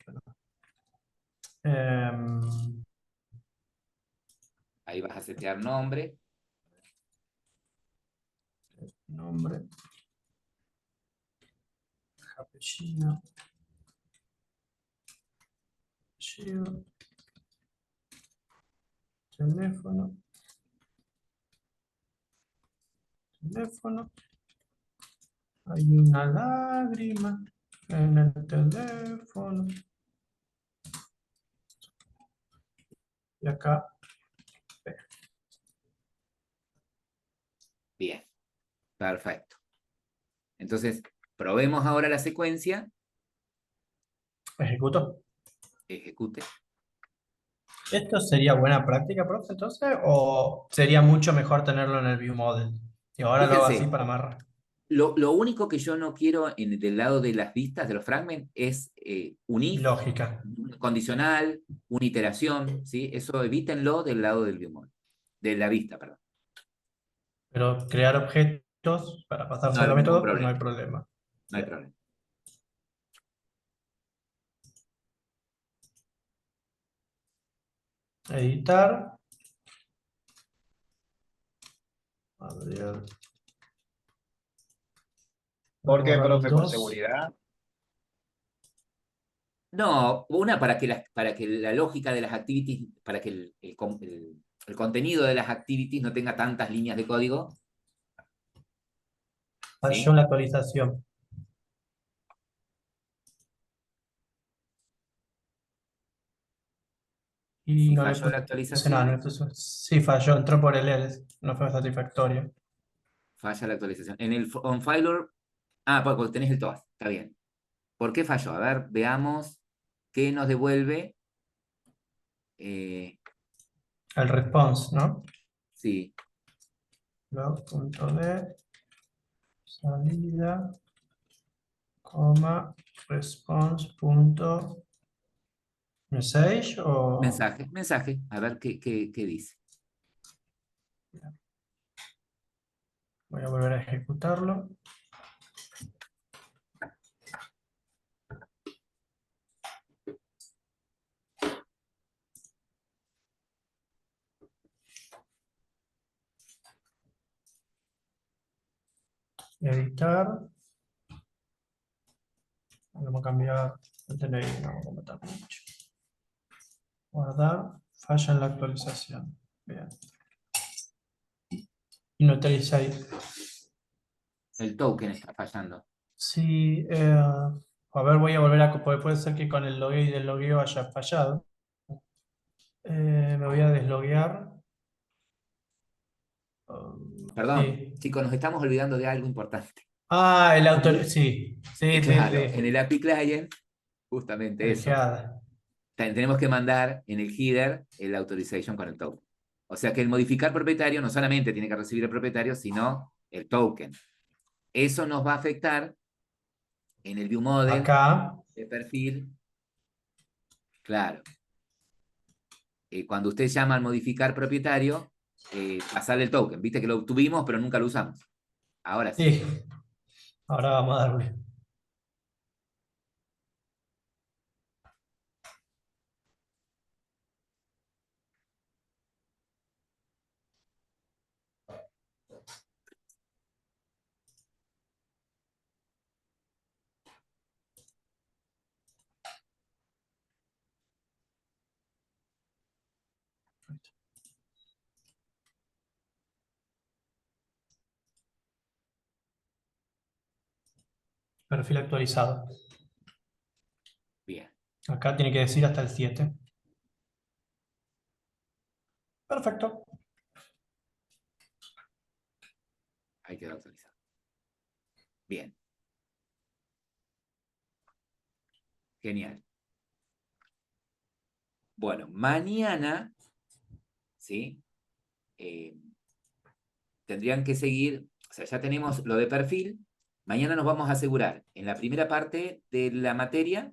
Em, Ahí vas a setear nombre. nombre, apellido, apellido, teléfono, teléfono. Hay una lágrima. en el teléfono. Y acá, Bien, perfecto. Entonces, probemos ahora la secuencia. ejecuto. Ejecute. ¿Esto sería buena práctica, profe, entonces? ¿O sería mucho mejor tenerlo en el view model? Y ahora lo hago así Fíjense, para amarrar. lo único que yo no quiero del lado de las vistas, de los fragments, es un if, Lógica. un condicional, una iteración, ¿sí? Eso evítenlo del lado del viewmodel, de la vista, perdón. Pero crear objetos para No pasárselo hay a ningún método, no hay problema, problema. no hay Bien. problema. Editar. Abrir. Voy a ¿Por qué, borrar el profe? ¿Por 2. seguridad? No, una para que la lógica de las activities, para que el contenido de las activities no tenga tantas líneas de código, Falló ¿sí? la actualización. Y Si no le falló la puse nada. actualización, Sí, falló, entró por el else. No fue satisfactorio. falla la actualización. En el onFiler, porque tenés el TOAS, está bien. ¿Por qué falló? A ver, veamos qué nos devuelve. El response, ¿no? Sí, Log.d salida, coma, response.message o... mensaje, a ver qué dice. Voy a volver a ejecutarlo. Editar. Vamos a cambiar el DNI, no vamos a meter mucho. Guardar, falla en la actualización. Bien. Initialize. El token está fallando. Sí, a ver, voy a volver a... Puede ser que con el logueo y del logueo haya fallado. Me voy a desloguear. Perdón, Sí. chicos, nos estamos olvidando de algo importante. Ah, el autor... Sí, sí, sí, Claro, en sí. el API Client, justamente El eso. head. Tenemos que mandar en el header el authorization con el token. O sea que el modificar propietario no solamente tiene que recibir el propietario, sino el token. Eso nos va a afectar en el view model, Acá. de perfil. Claro. Cuando usted llama al modificar propietario, pasarle el token. Viste que lo obtuvimos, pero nunca lo usamos. Ahora sí. Sí. Ahora vamos a darle. Perfil actualizado. Bien. Acá tiene que decir hasta el 7. Perfecto. Ahí quedó actualizado. Bien. Genial. Bueno, mañana, ¿sí? Tendrían que seguir, o sea, ya tenemos lo de perfil. Mañana nos vamos a asegurar en la primera parte de la materia,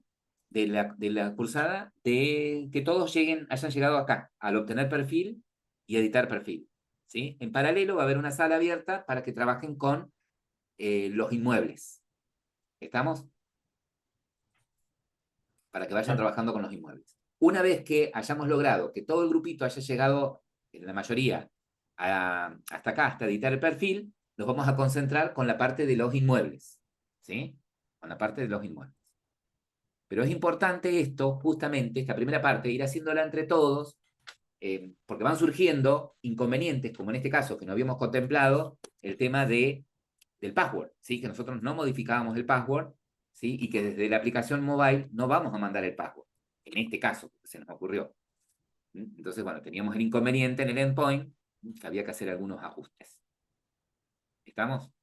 de la cursada, de que todos hayan llegado acá, al obtener perfil y editar perfil. ¿Sí? En paralelo va a haber una sala abierta para que trabajen con los inmuebles. ¿Estamos? Para que vayan Bien. trabajando con los inmuebles. Una vez que hayamos logrado que todo el grupito haya llegado, en la mayoría, hasta acá, hasta editar el perfil, nos vamos a concentrar con la parte de los inmuebles. ¿Sí? Con la parte de los inmuebles. Pero es importante esto, justamente, esta primera parte, ir haciéndola entre todos, porque van surgiendo inconvenientes, como en este caso, que no habíamos contemplado, el tema del password, ¿sí? Que nosotros no modificábamos el password, ¿sí? Y que desde la aplicación mobile no vamos a mandar el password. En este caso, se nos ocurrió. Entonces, bueno, teníamos el inconveniente en el endpoint, que había que hacer algunos ajustes. ¿Estamos?